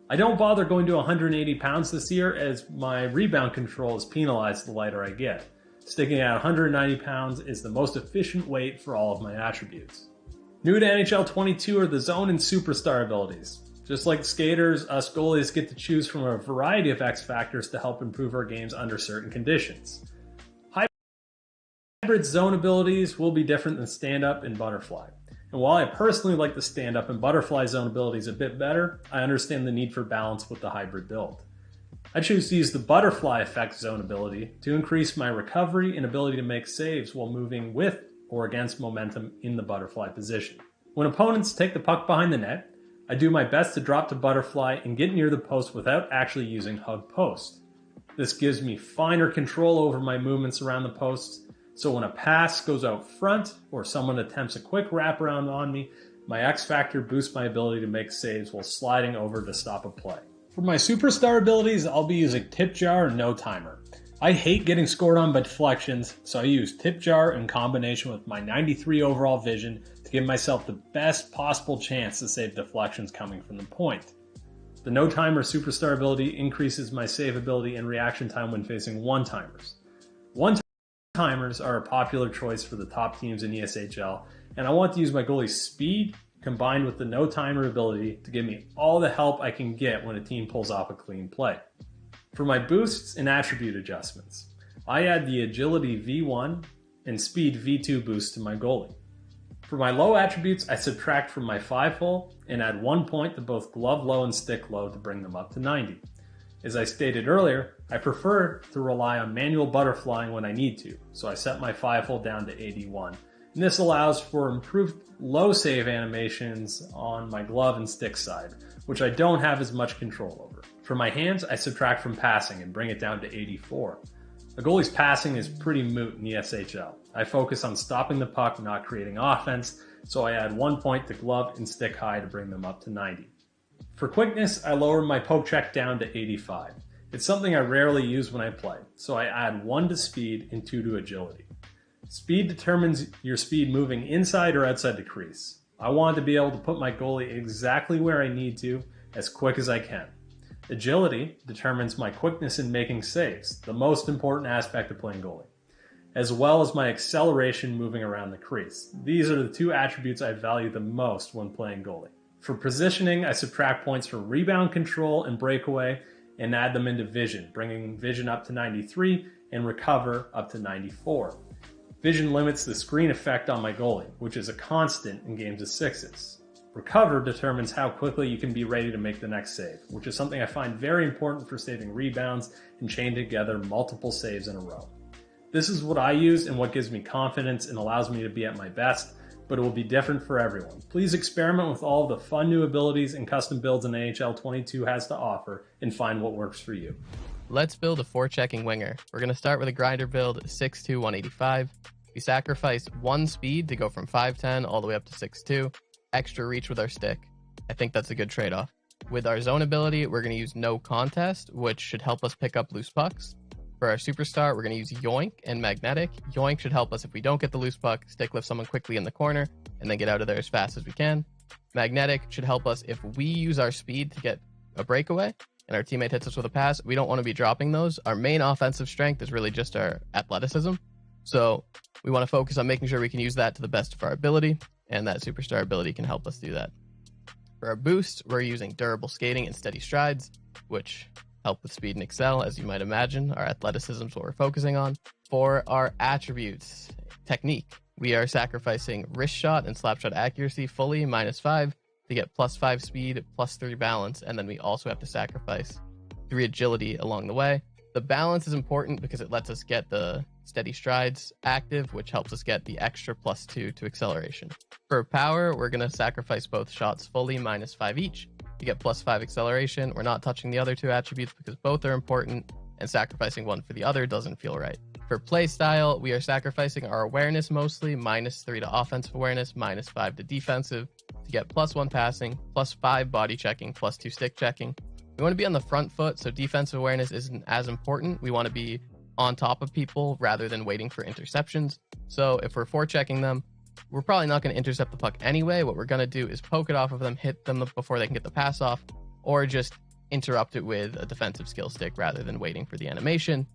I don't bother going to 180 pounds this year, as my rebound control is penalized the lighter I get. Sticking at 190 pounds is the most efficient weight for all of my attributes. New to NHL 22 are the zone and superstar abilities. Just like skaters, us goalies get to choose from a variety of X factors to help improve our games under certain conditions. Hybrid zone abilities will be different than stand-up and butterfly. And while I personally like the stand-up and butterfly zone abilities a bit better, I understand the need for balance with the hybrid build. I choose to use the butterfly effect zone ability to increase my recovery and ability to make saves while moving with or against momentum in the butterfly position. When opponents take the puck behind the net, I do my best to drop to butterfly and get near the post without actually using hug post. This gives me finer control over my movements around the posts, so when a pass goes out front or someone attempts a quick wraparound on me, my X factor boosts my ability to make saves while sliding over to stop a play. For my superstar abilities, I'll be using tip jar and no timer. I hate getting scored on by deflections, so I use tip jar in combination with my 93 overall vision to give myself the best possible chance to save deflections coming from the point. The no timer superstar ability increases my save ability and reaction time when facing one-timers. One-timers are a popular choice for the top teams in ESHL, and I want to use my goalie's speed combined with the no timer ability to give me all the help I can get when a team pulls off a clean play. For my boosts and attribute adjustments, I add the agility V1 and speed V2 boost to my goalie. For my low attributes, I subtract from my 5-hole and add 1 point to both glove low and stick low to bring them up to 90. As I stated earlier, I prefer to rely on manual butterflying when I need to, so I set my 5-hole down to 81. And this allows for improved low save animations on my glove and stick side, which I don't have as much control over. For my hands, I subtract from passing and bring it down to 84. A goalie's passing is pretty moot in the SHL. I focus on stopping the puck, not creating offense, so I add 1 point to glove and stick high to bring them up to 90. For quickness, I lower my poke check down to 85. It's something I rarely use when I play, so I add 1 to speed and 2 to agility. Speed determines your speed moving inside or outside the crease. I want to be able to put my goalie exactly where I need to, as quick as I can. Agility determines my quickness in making saves, the most important aspect of playing goalie, as well as my acceleration moving around the crease. These are the 2 attributes I value the most when playing goalie. For positioning, I subtract points for rebound control and breakaway and add them into vision, bringing vision up to 93 and recover up to 94. Vision limits the screen effect on my goalie, which is a constant in games of 6s. Recover determines how quickly you can be ready to make the next save, which is something I find very important for saving rebounds and chaining together multiple saves in a row. This is what I use and what gives me confidence and allows me to be at my best, but it will be different for everyone. Please experiment with all of the fun new abilities and custom builds an NHL 22 has to offer and find what works for you. Let's build a forechecking winger. We're going to start with a grinder build, 6'2", 185. We sacrifice 1 speed to go from 5'10 all the way up to 6'2. Extra reach with our stick. I think that's a good trade-off. With our zone ability, we're going to use no contest, which should help us pick up loose pucks. For our superstar, we're going to use yoink and magnetic. Yoink should help us if we don't get the loose puck, stick lift someone quickly in the corner, and then get out of there as fast as we can. Magnetic should help us if we use our speed to get a breakaway and our teammate hits us with a pass. We don't want to be dropping those. Our main offensive strength is really just our athleticism. So we want to focus on making sure we can use that to the best of our ability, and that superstar ability can help us do that. For our boost, we're using durable skating and steady strides, which help with speed and excel, as you might imagine. Our athleticism is what we're focusing on. For our attributes, technique, we are sacrificing wrist shot and slap shot accuracy fully, -5, to get +5 speed, +3 balance, and then we also have to sacrifice 3 agility along the way. The balance is important because it lets us get the steady strides active, which helps us get the extra +2 to acceleration. For power, we're going to sacrifice both shots fully, -5 each, to get +5 acceleration. We're not touching the other 2 attributes because both are important, and sacrificing one for the other doesn't feel right. For play style, we are sacrificing our awareness mostly, -3 to offensive awareness, -5 to defensive, to get +1 passing, +5 body checking, +2 stick checking. We want to be on the front foot, so defensive awareness isn't as important. We want to be on top of people rather than waiting for interceptions. So if we're forechecking them, we're probably not going to intercept the puck anyway. What we're going to do is poke it off of them, hit them before they can get the pass off, or just interrupt it with a defensive skill stick rather than waiting for the animation.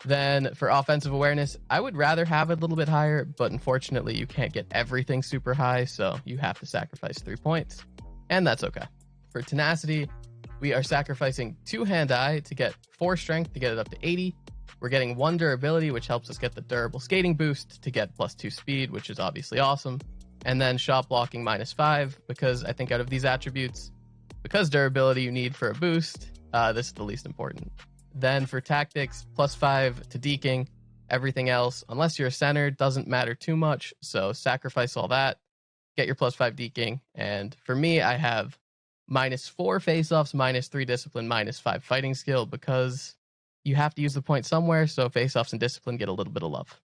Then for offensive awareness, I would rather have it a little bit higher, but unfortunately you can't get everything super high, so you have to sacrifice 3 points, and that's okay. For tenacity, we are sacrificing 2 hand-eye to get 4 strength to get it up to 80. We're getting 1 durability, which helps us get the durable skating boost to get +2 speed, which is obviously awesome. And then shot blocking -5, because I think out of these attributes, because durability you need for a boost, this is the least important. Then for tactics, +5 to deking. Everything else, unless you're a center, doesn't matter too much. So sacrifice all that, get your +5 deking. And for me, I have -4 faceoffs, -3 discipline, -5 fighting skill, because you have to use the point somewhere. So faceoffs and discipline get a little bit of love.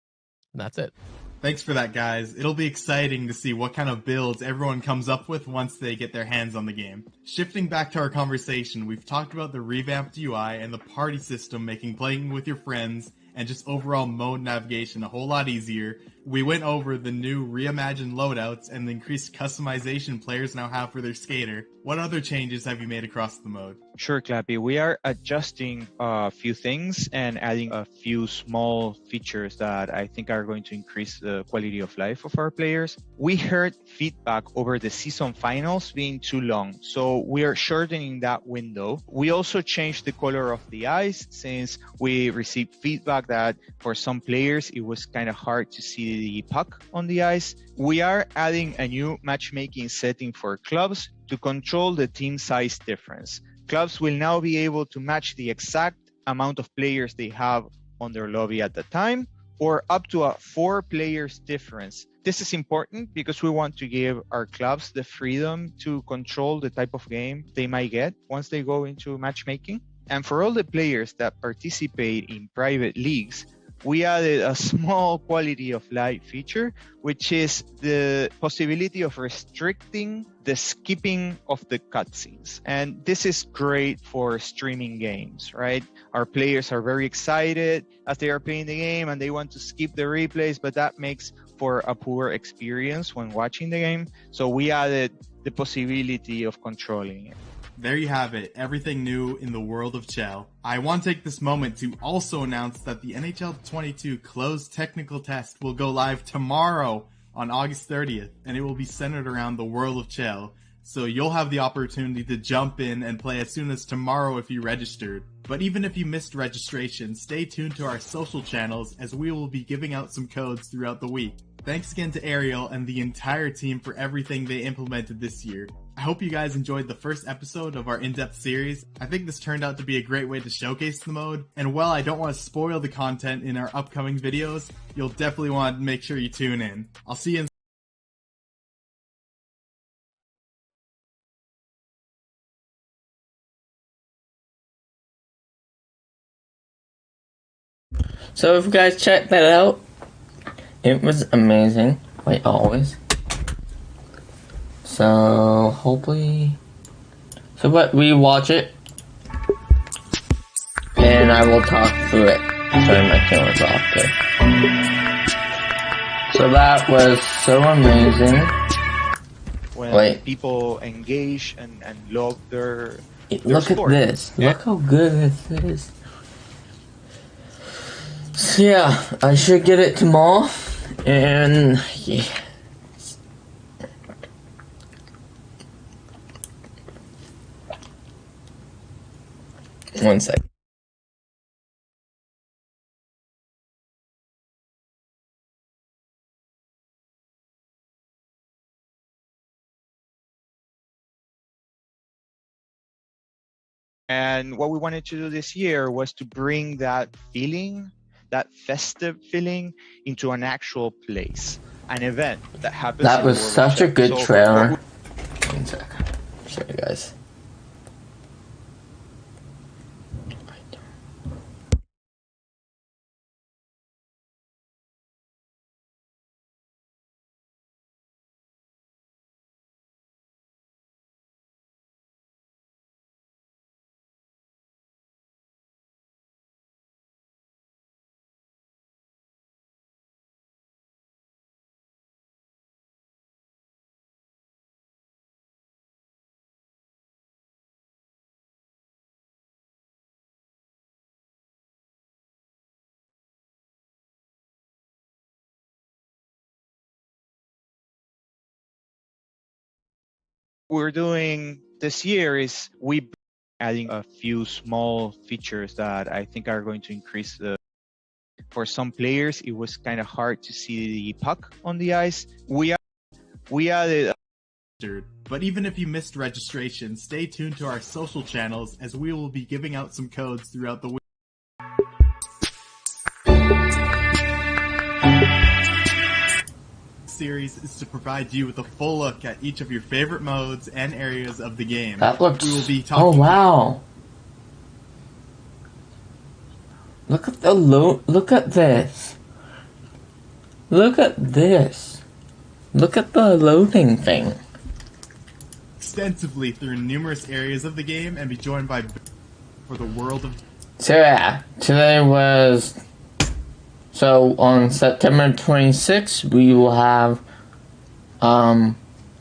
And that's it. Thanks for that, guys. It'll be exciting to see what kind of builds everyone comes up with once they get their hands on the game. Shifting back to our conversation, we've talked about the revamped UI and the party system making playing with your friends and just overall mode navigation a whole lot easier. We went over the new reimagined loadouts and the increased customization players now have for their skater. What other changes have you made across the mode? Sure, Clappy. We are adjusting a few things and adding a few small features that I think are going to increase the quality of life of our players. We heard feedback over the season finals being too long, so we are shortening that window. We also changed the color of the ice since we received feedback that for some players it was kind of hard to see the puck on the ice. We are adding a new matchmaking setting for clubs to control the team size difference. Clubs will now be able to match the exact amount of players they have on their lobby at the time, or up to a 4 players difference. This is important because we want to give our clubs the freedom to control the type of game they might get once they go into matchmaking. And for all the players that participate in private leagues, we added a small quality of life feature, which is the possibility of restricting the skipping of the cutscenes. And this is great for streaming games, right? Our players are very excited as they are playing the game and they want to skip the replays, but that makes for a poor experience when watching the game. So we added the possibility of controlling it. There you have it, everything new in the world of Chel. I want to take this moment to also announce that the NHL 22 closed technical test will go live tomorrow on August 30th, and it will be centered around the world of Chel. So you'll have the opportunity to jump in and play as soon as tomorrow if you registered. But even if you missed registration, stay tuned to our social channels as we will be giving out some codes throughout the week. Thanks again to Ariel and the entire team for everything they implemented this year. I hope you guys enjoyed the first episode of our in-depth series. I think this turned out to be a great way to showcase the mode, and while I don't want to spoil the content in our upcoming videos, you'll definitely want to make sure you tune in. I'll see you in So if you guys check that out, it was amazing, like always. So hopefully, we watch it, and I will talk through it. Sorry, my camera's off there. So that was so amazing. When people engage and love their look sport. at this. Yeah. Look how good this is. So yeah, I should get it tomorrow, and yeah. One sec. And what we wanted to do this year was to bring that feeling, that festive feeling, into an actual place, an event that happens. That in was the world such a of good Chel. trailer. One sec. Show you guys. we're doing this year is we adding a few small features that I think are going to increase the. For some players, it was kind of hard to see the puck on the ice. We added. But even if you missed registration, stay tuned to our social channels as we will be giving out some codes throughout the week. Series is to provide you with a full look at each of your favorite modes and areas of the game. That looks. We will be talking. Oh wow! Look at the Look at this. Look at this. Look at the loading thing. Extensively through numerous areas of the game and be joined by for the world of. So yeah, today was. So on September 26th, we will have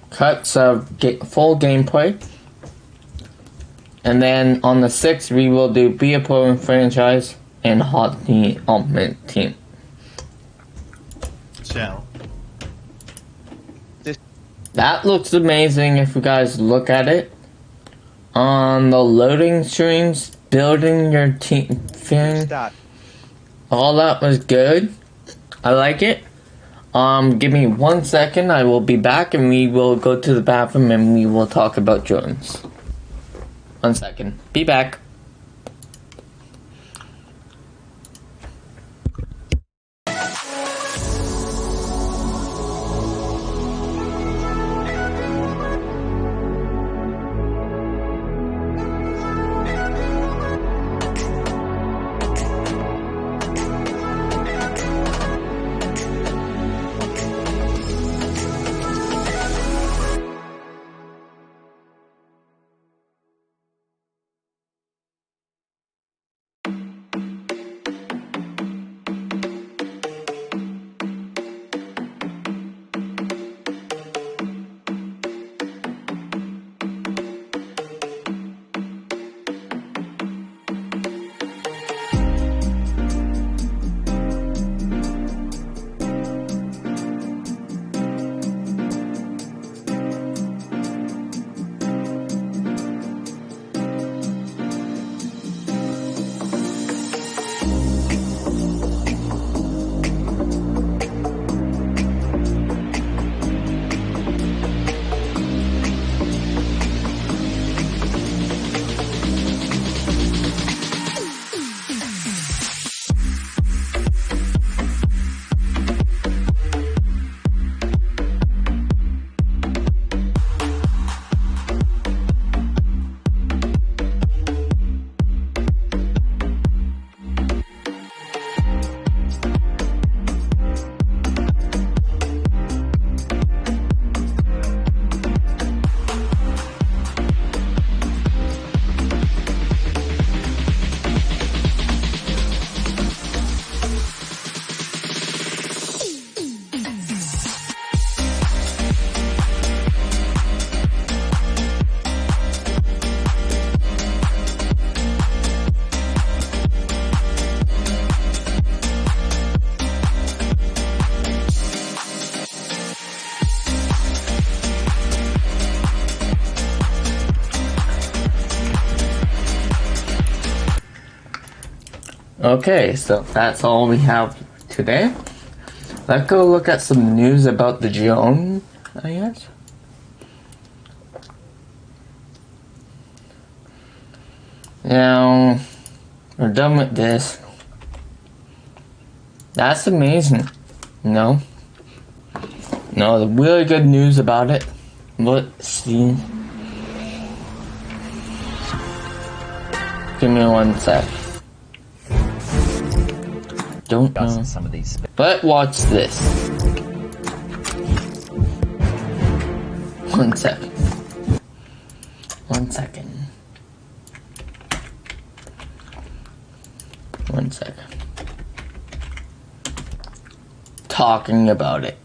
cuts of full gameplay. And then on the 6th, we will do Be a Pro franchise and Hockey Ultimate Team. Chel. That looks amazing if you guys look at it. On the loading screens, building your team thing. All that was good. I like it. Give me 1 second. I will be back and we will go to the bathroom and we will talk about drones. 1 second. Be back. Okay, so that's all we have today. Let's go look at some news about the drone, I guess. Now, we're done with this. That's amazing. No, the really good news about it. Let's see. Give me 1 sec. Don't know. Some of these. But watch this. 1 second. 1 second. 1 second. Talking about it.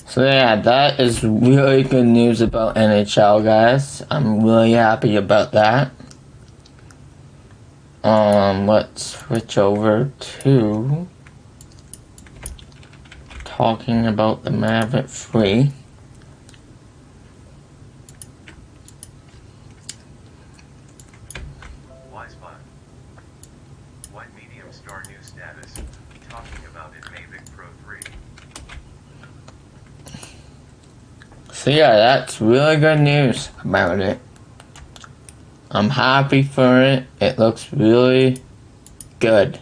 So yeah, that is really good news about NHL, guys. I'm really happy about that. Let's switch over to talking about the Mavic 3. White medium star news status. Talking about it Mavic Pro 3. So yeah, that's really good news about it. I'm happy for it. It looks really good.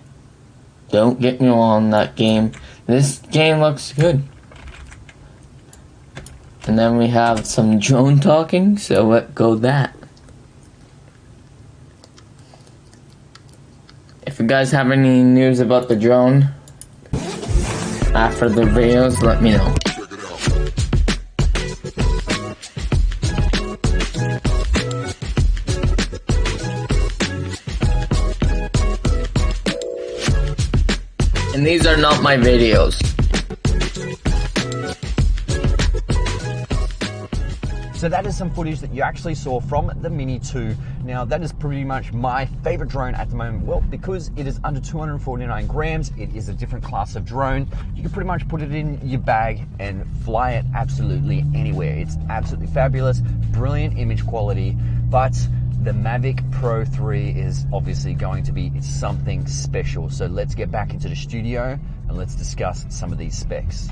Don't get me wrong, that game. This game looks good. And then we have some drone talking, so let go that. If you guys have any news about the drone after the videos, let me know. And these are not my videos. So that is some footage that you actually saw from the Mini 2. Now that is pretty much my favorite drone at the moment. Well, because it is under 249 grams, it is a different class of drone. You can pretty much put it in your bag and fly it absolutely anywhere. It's absolutely fabulous, brilliant image quality, but the Mavic Pro 3 is obviously going to be something special. So let's get back into the studio and let's discuss some of these specs.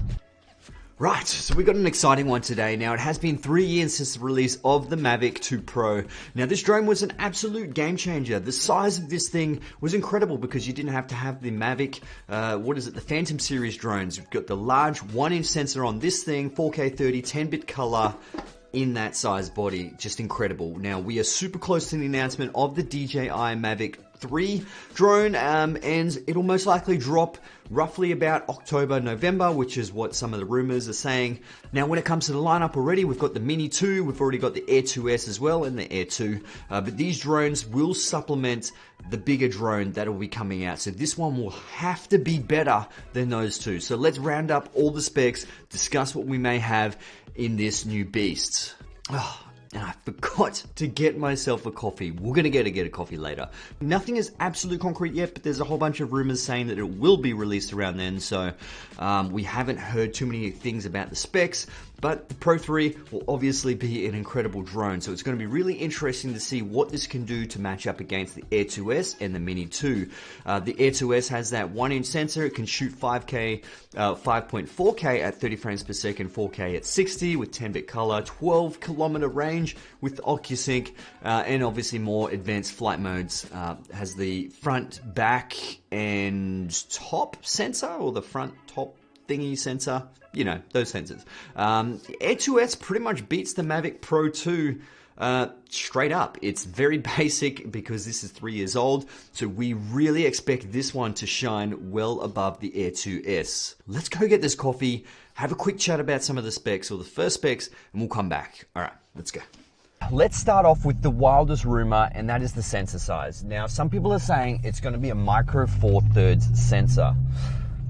Right, so we got an exciting one today. Now, it has been 3 years since the release of the Mavic 2 Pro. Now, this drone was an absolute game changer. The size of this thing was incredible because you didn't have to have the Mavic, the Phantom series drones. You've got the large 1-inch sensor on this thing, 4K 30, 10-bit color, in that size body. Just incredible. Now, we are super close to the announcement of the DJI Mavic 3 drone, and it'll most likely drop roughly about October, November, which is what some of the rumors are saying. Now, when it comes to the lineup already, we've got the Mini 2, we've already got the Air 2S as well, and the Air 2, but these drones will supplement the bigger drone that will be coming out. So this one will have to be better than those two. So let's round up all the specs, discuss what we may have in this new beast. Oh, and I forgot to get myself a coffee. We're gonna get a coffee later. Nothing is absolute concrete yet, but there's a whole bunch of rumors saying that it will be released around then. So we haven't heard too many things about the specs, but the Pro 3 will obviously be an incredible drone. So it's going to be really interesting to see what this can do to match up against the Air 2S and the Mini 2. The Air 2S has that 1-inch sensor. It can shoot 5.4K at 30 frames per second, 4K at 60 with 10-bit color, 12-kilometer range with OcuSync, and obviously more advanced flight modes. Has the front, back, and top sensor, or the front top thingy sensor, you know, those sensors. Air 2S pretty much beats the Mavic Pro 2 straight up. It's very basic because this is 3 years old, so we really expect this one to shine well above the Air 2S. Let's go get this coffee, have a quick chat about some of the specs, or the first specs, and we'll come back. All right, let's go. Let's start off with the wildest rumor, and that is the sensor size. Now, some people are saying it's going to be a micro 4/3 sensor.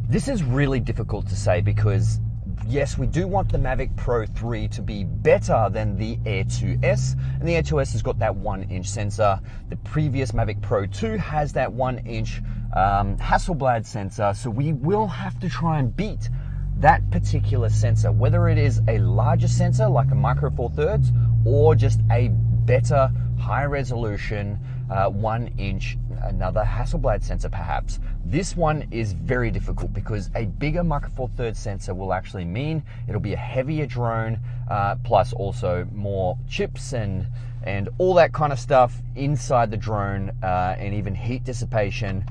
This is really difficult to say because, yes, we do want the Mavic Pro 3 to be better than the Air 2S, and the Air 2S has got that 1-inch sensor. The previous Mavic Pro 2 has that 1-inch Hasselblad sensor, so we will have to try and beat that particular sensor, whether it is a larger sensor like a micro 4/3 or just a better, high resolution 1-inch, another Hasselblad sensor perhaps. This one is very difficult because a bigger micro 4/3 sensor will actually mean it'll be a heavier drone, plus also more chips and all that kind of stuff inside the drone, and even heat dissipation,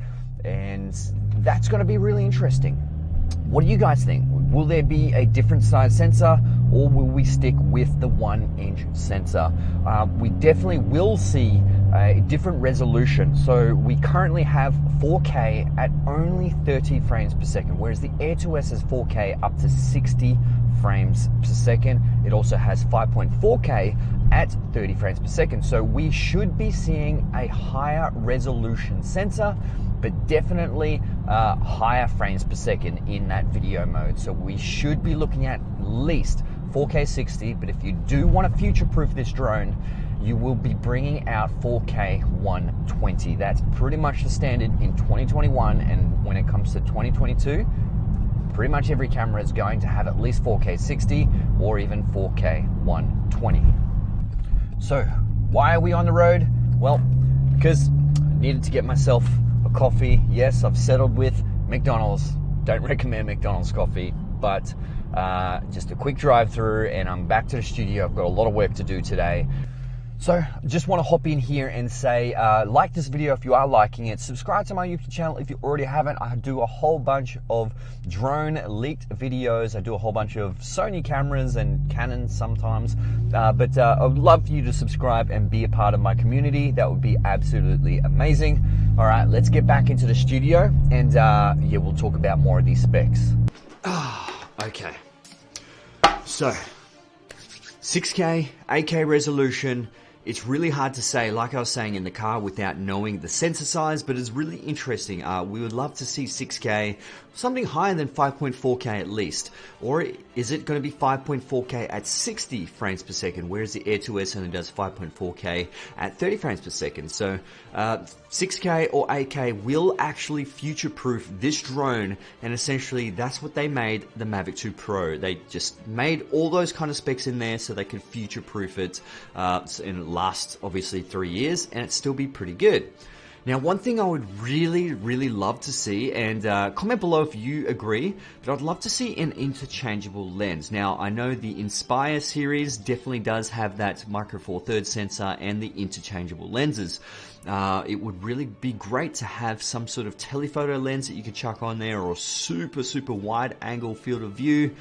and that's going to be really interesting. What do you guys think? Will there be a different size sensor, or will we stick with the 1-inch sensor? We definitely will see a different resolution. So we currently have 4K at only 30 frames per second, whereas the Air 2S is 4K up to 60 frames per second. It also has 5.4K at 30 frames per second. So we should be seeing a higher resolution sensor, but definitely higher frames per second in that video mode. So we should be looking at least 4K 60, but if you do want to future-proof this drone you will be bringing out 4K 120. That's pretty much the standard in 2021, and when it comes to 2022, pretty much every camera is going to have at least 4K 60 or even 4K 120. So why are we on the road? Well, because I needed to get myself a coffee. Yes, I've settled with McDonald's. Don't recommend McDonald's coffee, but just a quick drive through and I'm back to the studio. I've got a lot of work to do today. So just want to hop in here and say, like this video if you are liking it, subscribe to my YouTube channel if you already haven't. I do a whole bunch of drone leaked videos. I do a whole bunch of Sony cameras and Canon sometimes, but I would love for you to subscribe and be a part of my community. That would be absolutely amazing. All right, let's get back into the studio and yeah, we'll talk about more of these specs. Okay, so 6K, 8K resolution. It's really hard to say, like I was saying in the car, without knowing the sensor size, but it's really interesting. We would love to see 6K, something higher than 5.4K at least. Or is it going to be 5.4K at 60 frames per second, whereas the Air 2S only does 5.4K at 30 frames per second. So 6K or 8K will actually future-proof this drone, and essentially that's what they made the Mavic 2 Pro. They just made all those kind of specs in there so they could future-proof it and last obviously 3 years and it still be pretty good. Now, one thing I would really love to see, and comment below if you agree, but I'd love to see an interchangeable lens. Now, I know the Inspire series definitely does have that Micro Four Thirds sensor and the interchangeable lenses. It would really be great to have some sort of telephoto lens that you could chuck on there, or super wide angle field of view.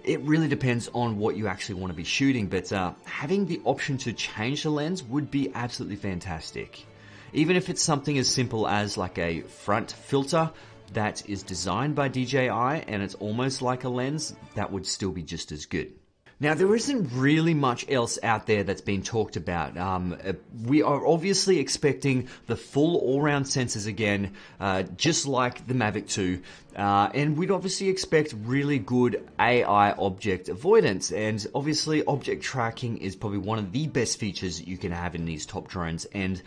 It really depends on what you actually want to be shooting, but having the option to change the lens would be absolutely fantastic. Even if it's something as simple as like a front filter that is designed by DJI and it's almost like a lens, that would still be just as good. Now, there isn't really much else out there that's been talked about. We are obviously expecting the full all-round sensors again, just like the Mavic 2. And we'd obviously expect really good AI object avoidance. And obviously, object tracking is probably one of the best features you can have in these top drones. And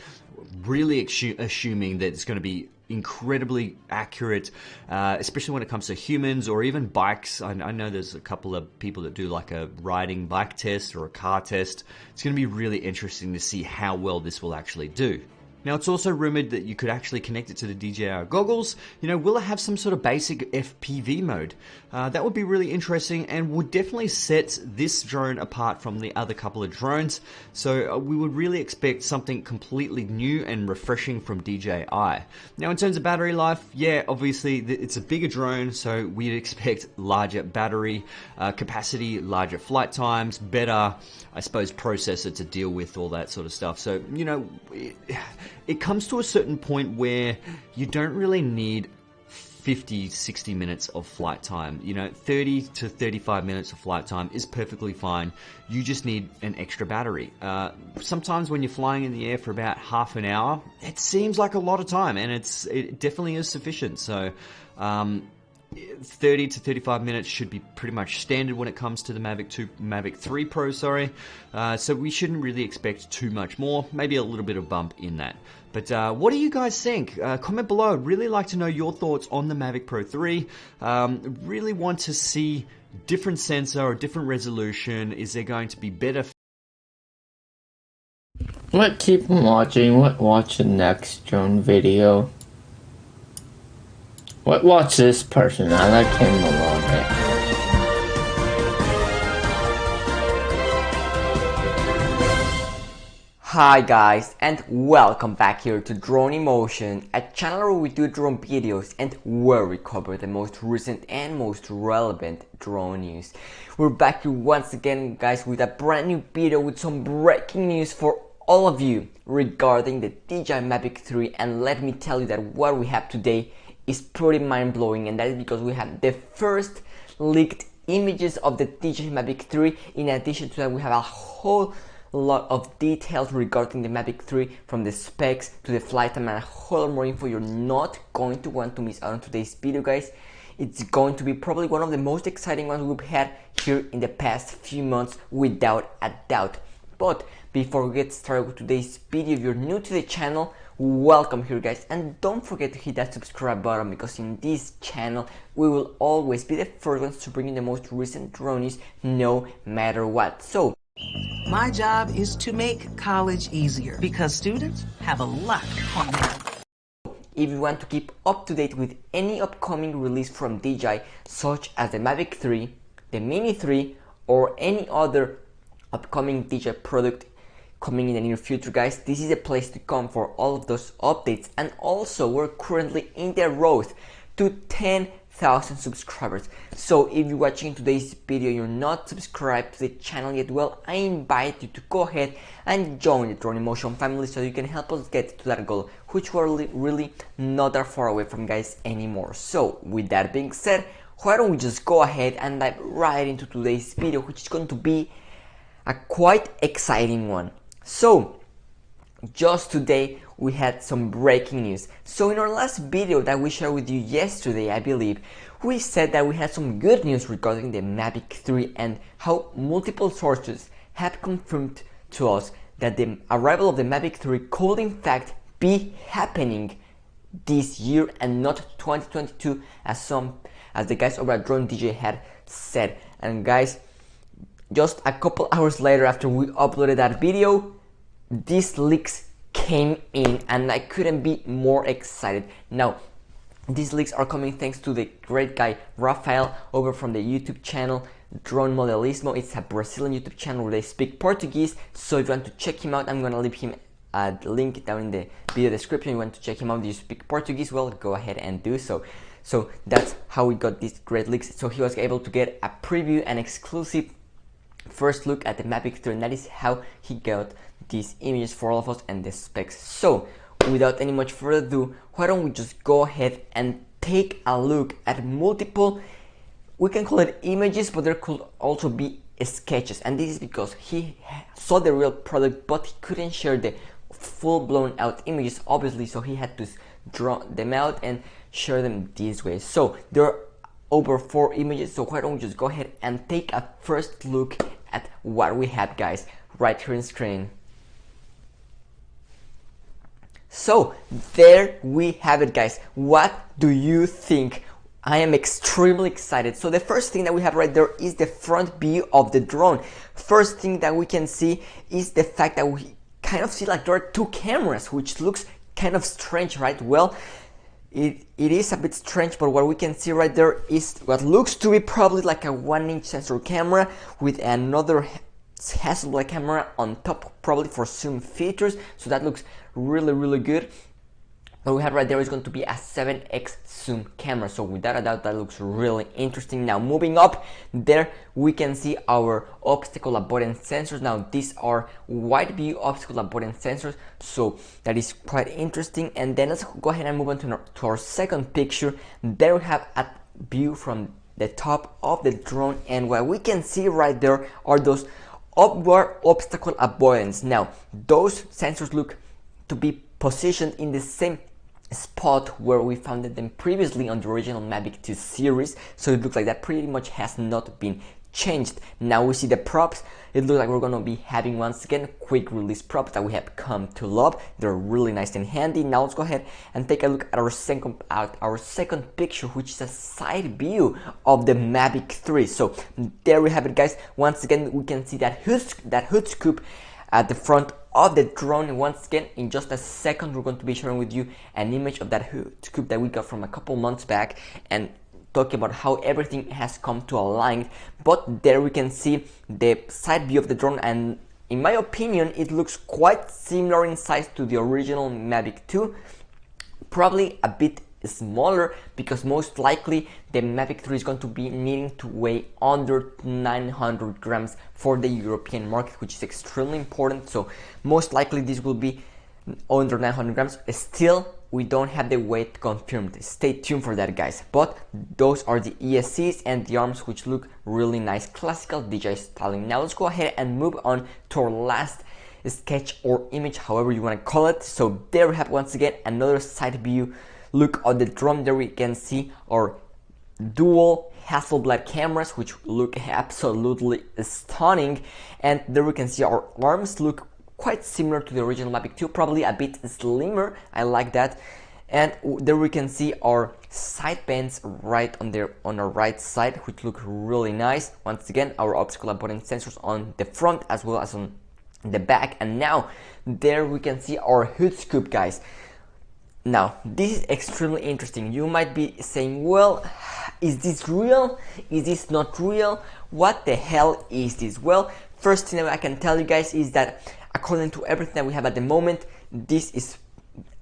really assuming that it's going to be incredibly accurate, especially when it comes to humans or even bikes. I know there's a couple of people that do like a riding bike test or a car test. It's going to be really interesting to see how well this will actually do. Now, it's also rumored that you could actually connect it to the DJI goggles. You know, will it have some sort of basic FPV mode? That would be really interesting and would definitely set this drone apart from the other couple of drones. So we would really expect something completely new and refreshing from DJI. Now, in terms of battery life, yeah, obviously it's a bigger drone, so we'd expect larger battery capacity, larger flight times, better, I suppose, processor to deal with all that sort of stuff. So, you know, it comes to a certain point where you don't really need 50-60 minutes of flight time. You know, 30 to 35 minutes of flight time is perfectly fine. You just need an extra battery. Sometimes when you're flying in the air for about half an hour, it seems like a lot of time, and it definitely is sufficient. So 30 to 35 minutes should be pretty much standard when it comes to the Mavic 3 Pro, sorry. So we shouldn't really expect too much more, maybe a little bit of bump in that. But what do you guys think? Comment below. I'd really like to know your thoughts on the Mavic Pro 3. Really want to see different sensor or different resolution. Is there going to be better? What, keep watching. What, watch the next drone video. What, watch this person. I like him a little bit. Hi guys, and welcome back here to Drone Emotion, a channel where we do drone videos and where we cover the most recent and most relevant drone news. We're back here once again, guys, with a brand new video with some breaking news for all of you regarding the DJI Mavic 3, and let me tell you that what we have today is pretty mind-blowing, and that is because we have the first leaked images of the DJI Mavic 3. In addition to that, we have a whole lot of details regarding the Mavic 3, from the specs to the flight time and a whole lot more info. You're not going to want to miss out on today's video, guys. It's going to be probably one of the most exciting ones we've had here in the past few months, without a doubt. But before we get started with today's video, if you're new to the channel, welcome here guys, and don't forget to hit that subscribe button, because in this channel we will always be the first ones to bring you the most recent drone news no matter what. So my job is to make college easier because students have a lot on them. If you want to keep up to date with any upcoming release from DJI, such as the Mavic 3, the Mini 3, or any other upcoming DJI product coming in the near future, guys, this is a place to come for all of those updates. And also, we're currently in the road to 10,000 subscribers. So if you're watching today's video, you're not subscribed to the channel yet, well, I invite you to go ahead and join the Drone Emotion family so you can help us get to that goal, which we're really not that far away from, guys, anymore. So with that being said, why don't we just go ahead and dive right into today's video, which is going to be a quite exciting one. So just today we had some breaking news. So in our last video that we shared with you yesterday, I believe, we said that we had some good news regarding the Mavic 3 and how multiple sources have confirmed to us that the arrival of the Mavic 3 could in fact be happening this year and not 2022 as the guys over at Drone DJ had said. And guys, just a couple hours later after we uploaded that video, these leaks came in and I couldn't be more excited. Now, these leaks are coming thanks to the great guy Rafael over from the YouTube channel Drone Modelismo. It's a Brazilian YouTube channel where they speak Portuguese, so if you want to check him out, I'm gonna leave him the link down in the video description. If you want to check him out, do you speak Portuguese? Well, go ahead and do so. So that's how we got these great leaks. So he was able to get a preview and exclusive first look at the Mavic 3, and that is how he got these images for all of us and the specs. So without any much further ado, why don't we just go ahead and take a look at multiple, we can call it images, but there could also be sketches, and this is because he saw the real product but he couldn't share the full blown out images obviously, so he had to draw them out and share them this way. So there are over 4 images, so why don't we just go ahead and take a first look at what we have, guys, right here on screen. So there we have it, guys. What do you think? I am extremely excited. So the first thing that we have right there is the front view of the drone. First thing that we can see is the fact that we kind of see like there are 2 cameras, which looks kind of strange, right? Well, it is a bit strange, but what we can see right there is what looks to be probably like a 1-inch sensor camera with another Hasselblad camera on top, probably for zoom features. So that looks really good. What we have right there is going to be a 7x zoom camera, so without a doubt that looks really interesting. Now moving up, there we can see our obstacle avoidance sensors. Now these are wide view obstacle avoidance sensors, so that is quite interesting. And then let's go ahead and move on to our second picture. There we have a view from the top of the drone, and what we can see right there are those upward obstacle avoidance. Now those sensors look to be positioned in the same spot where we found them previously on the original Mavic 2 series, so it looks like that pretty much has not been changed. Now we see the props. It looks like we're gonna be having once again quick release props that we have come to love. They're really nice and handy. Now let's go ahead and take a look at our second picture, which is a side view of the Mavic 3. So there we have it, guys. Once again we can see that hood scoop at the front of the drone. Once again, in just a second, we're going to be sharing with you an image of that hood scoop that we got from a couple months back and talking about how everything has come to align. But there we can see the side view of the drone, and in my opinion, it looks quite similar in size to the original Mavic 2, probably a bit smaller because most likely the Mavic 3 is going to be needing to weigh under 900 grams for the European market, which is extremely important. So most likely this will be under 900 grams. Still, we don't have the weight confirmed. Stay tuned for that, guys. But those are the ESCs and the arms, which look really nice, classical DJI styling. Now let's go ahead and move on to our last sketch or image, however you want to call it. So there we have once again another side view look at the drone. There we can see our dual Hasselblad cameras, which look absolutely stunning, and there we can see our arms look quite similar to the original Mavic 2, probably a bit slimmer. I like that. And there we can see our side bands right on our right side, which look really nice. Once again, our optical avoidance sensors on the front as well as on the back. And now there we can see our hood scoop, guys. Now this is extremely interesting. You might be saying, well, is this real? Is this not real? What the hell is this? Well, first thing that I can tell you guys is that according to everything that we have at the moment, this is,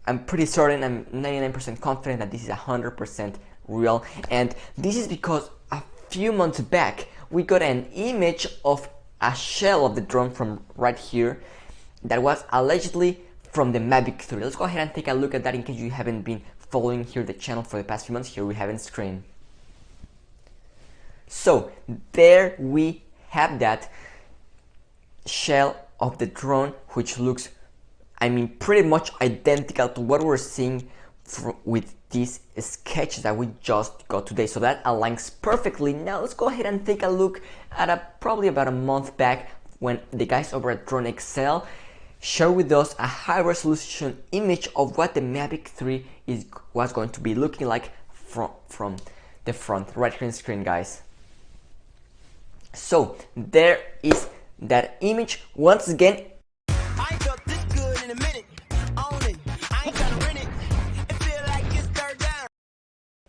I'm pretty certain, I'm 99% confident that this is 100% real. And this is because a few months back we got an image of a shell of the drone from right here that was allegedly from the Mavic 3. Let's go ahead and take a look at that in case you haven't been following here the channel for the past few months. Here we have on screen. So there we have that shell of the drone, which looks, I mean, pretty much identical to what we're seeing with this sketch that we just got today. So that aligns perfectly. Now let's go ahead and take a look at probably about a month back when the guys over at Drone Excel shared with us a high resolution image of what the Mavic 3 was going to be looking like from the front, right here on screen, guys. So there is that image. Once again,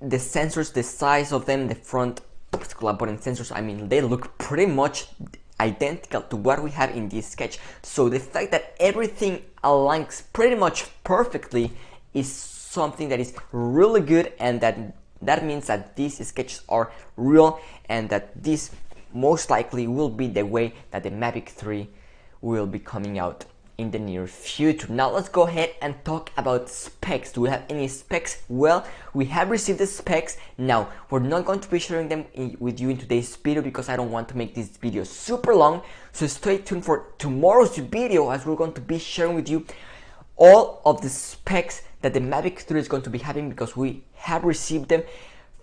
the sensors, the size of them, the front optical avoidance sensors, I mean, they look pretty much identical to what we have in this sketch. So the fact that everything aligns pretty much perfectly is something that is really good, and that means that these sketches are real, and that this most likely will be the way that the Mavic 3 will be coming out in the near future. Now let's go ahead and talk about specs. Do we have any specs? Well, we have received the specs. Now we're not going to be sharing them with you in today's video because I don't want to make this video super long. So stay tuned for tomorrow's video, as we're going to be sharing with you all of the specs that the Mavic 3 is going to be having, because we have received them,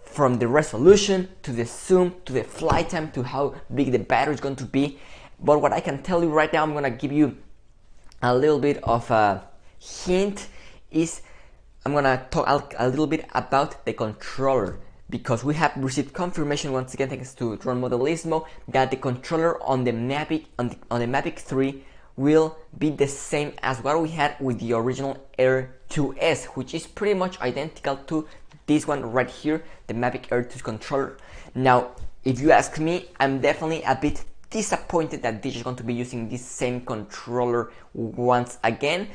from the resolution to the zoom to the flight time to how big the battery is going to be. But what I can tell you right now, I'm going to give you a little bit of a hint, is I'm gonna talk a little bit about the controller, because we have received confirmation once again, thanks to Drone Modelismo, that the controller on the Mavic 3 will be the same as what we had with the original Air 2S, which is pretty much identical to this one right here, the Mavic Air 2 controller. Now, if you ask me, I'm definitely a bit disappointed that this is going to be using this same controller once again.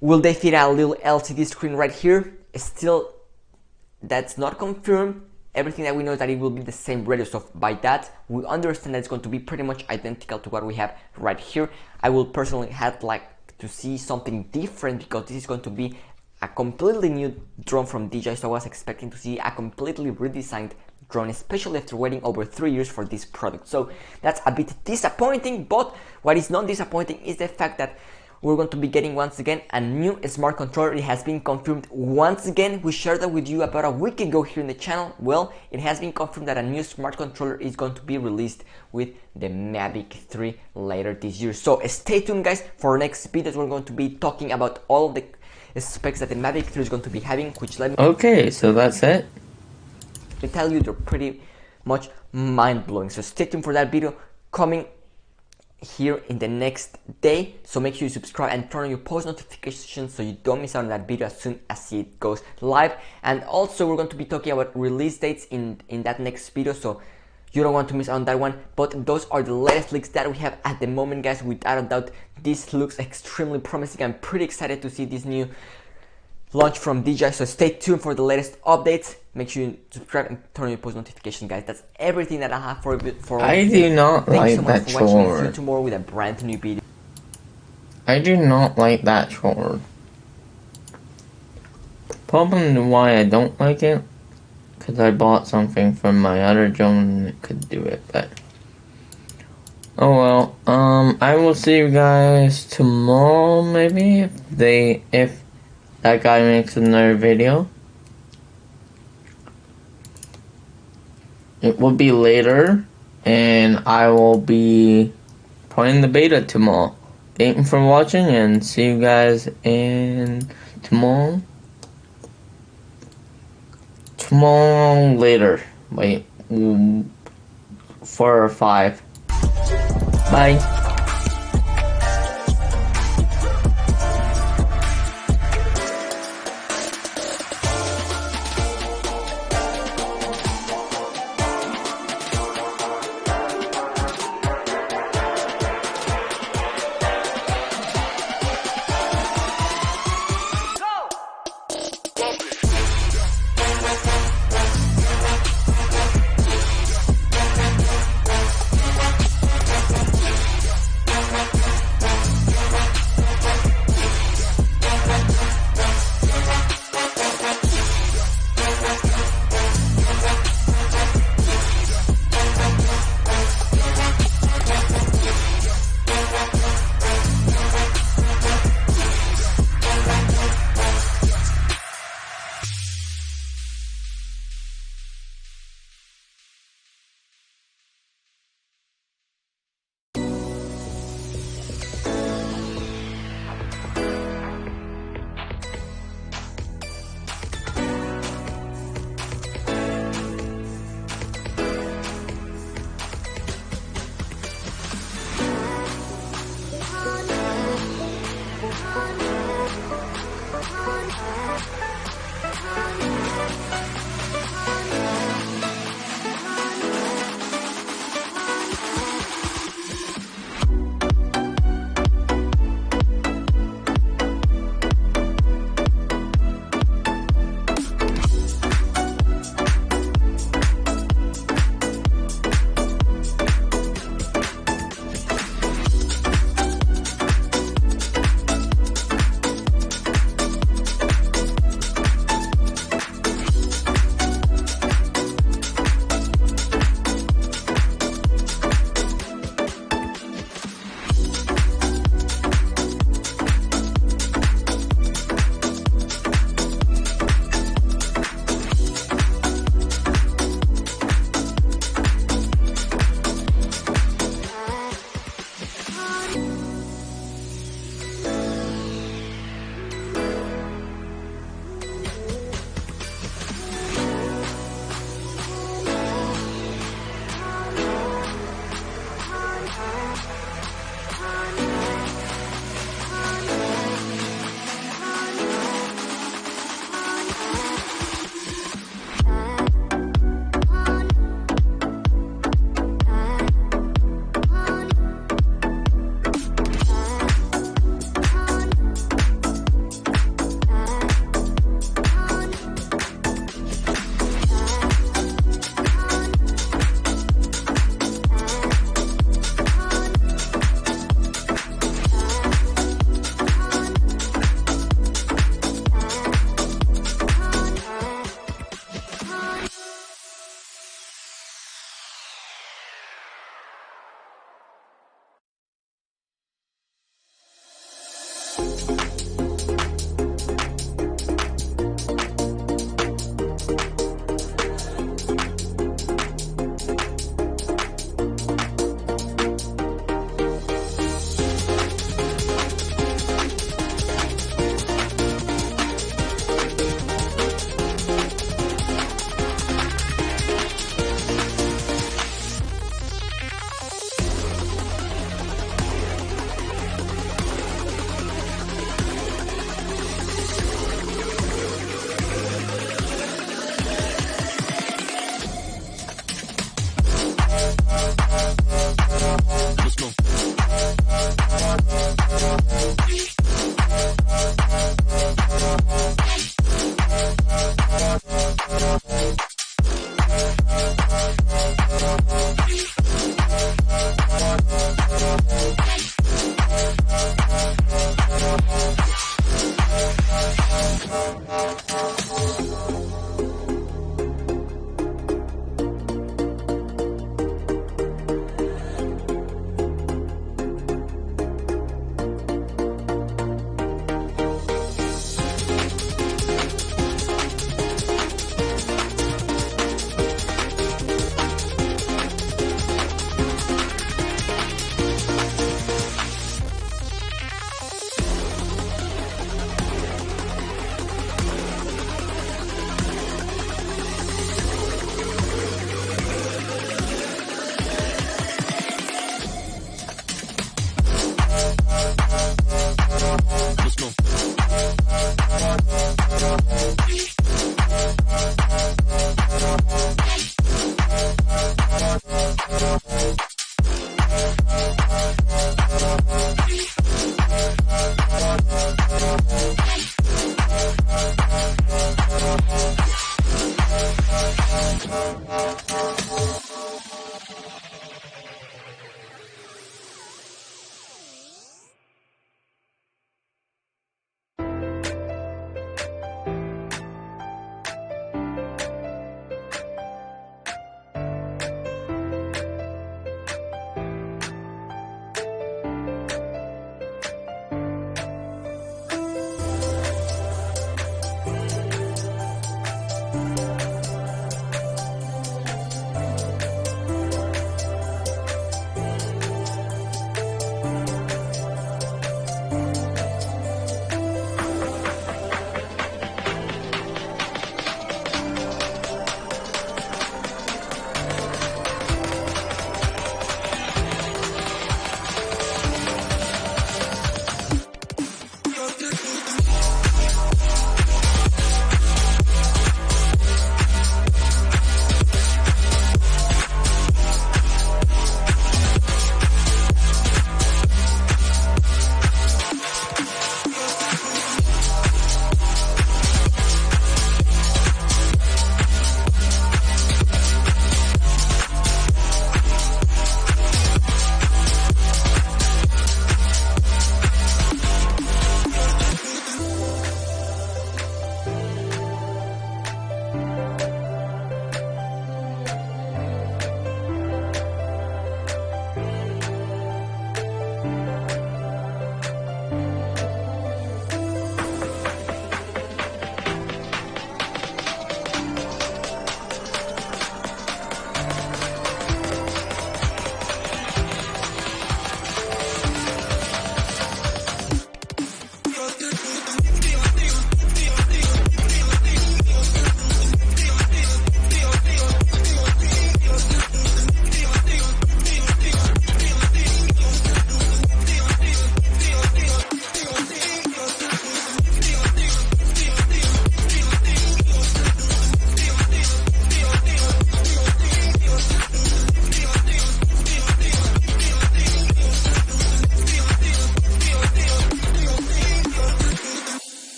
Will they fit a little LCD screen right here? Still, that's not confirmed. Everything that we know is that it will be the same radio, so by that we understand that it's going to be pretty much identical to what we have right here. I will personally have like to see something different, because this is going to be a completely new drone from DJI, so I was expecting to see a completely redesigned drone, especially after waiting over 3 years for this product. So that's a bit disappointing, but what is not disappointing is the fact that we're going to be getting once again a new smart controller. It has been confirmed once again. We shared that with you about a week ago here in the channel. Well, it has been confirmed that a new smart controller is going to be released with the Mavic 3 later this year. So stay tuned, guys, for our next videos. We're going to be talking about all of the specs that the Mavic 3 is going to be having, which let me Okay, so that's it. to tell you, they're pretty much mind-blowing. So stay tuned for that video coming here in the next day. So make sure you subscribe and turn on your post notifications so you don't miss out on that video as soon as it goes live. And also we're going to be talking about release dates in that next video, so you don't want to miss out on that one. But those are the latest leaks that we have at the moment, guys. Without a doubt, this looks extremely promising. I'm pretty excited to see this new launch from DJI, so stay tuned for the latest updates. Make sure you subscribe and turn on your post notifications, guys. That's everything that I have for I do not like that Thanks so much for watching. See you chore. tomorrow with a brand new video. I do not like that chore. Probably why I don't like it, because I bought something from my other drone that could do it, but oh well. I will see you guys tomorrow, maybe, if that guy makes another video. It will be later, and I will be playing the beta tomorrow. thank you for watching, and see you guys in tomorrow. Tomorrow later. Wait, 4 or 5. Bye.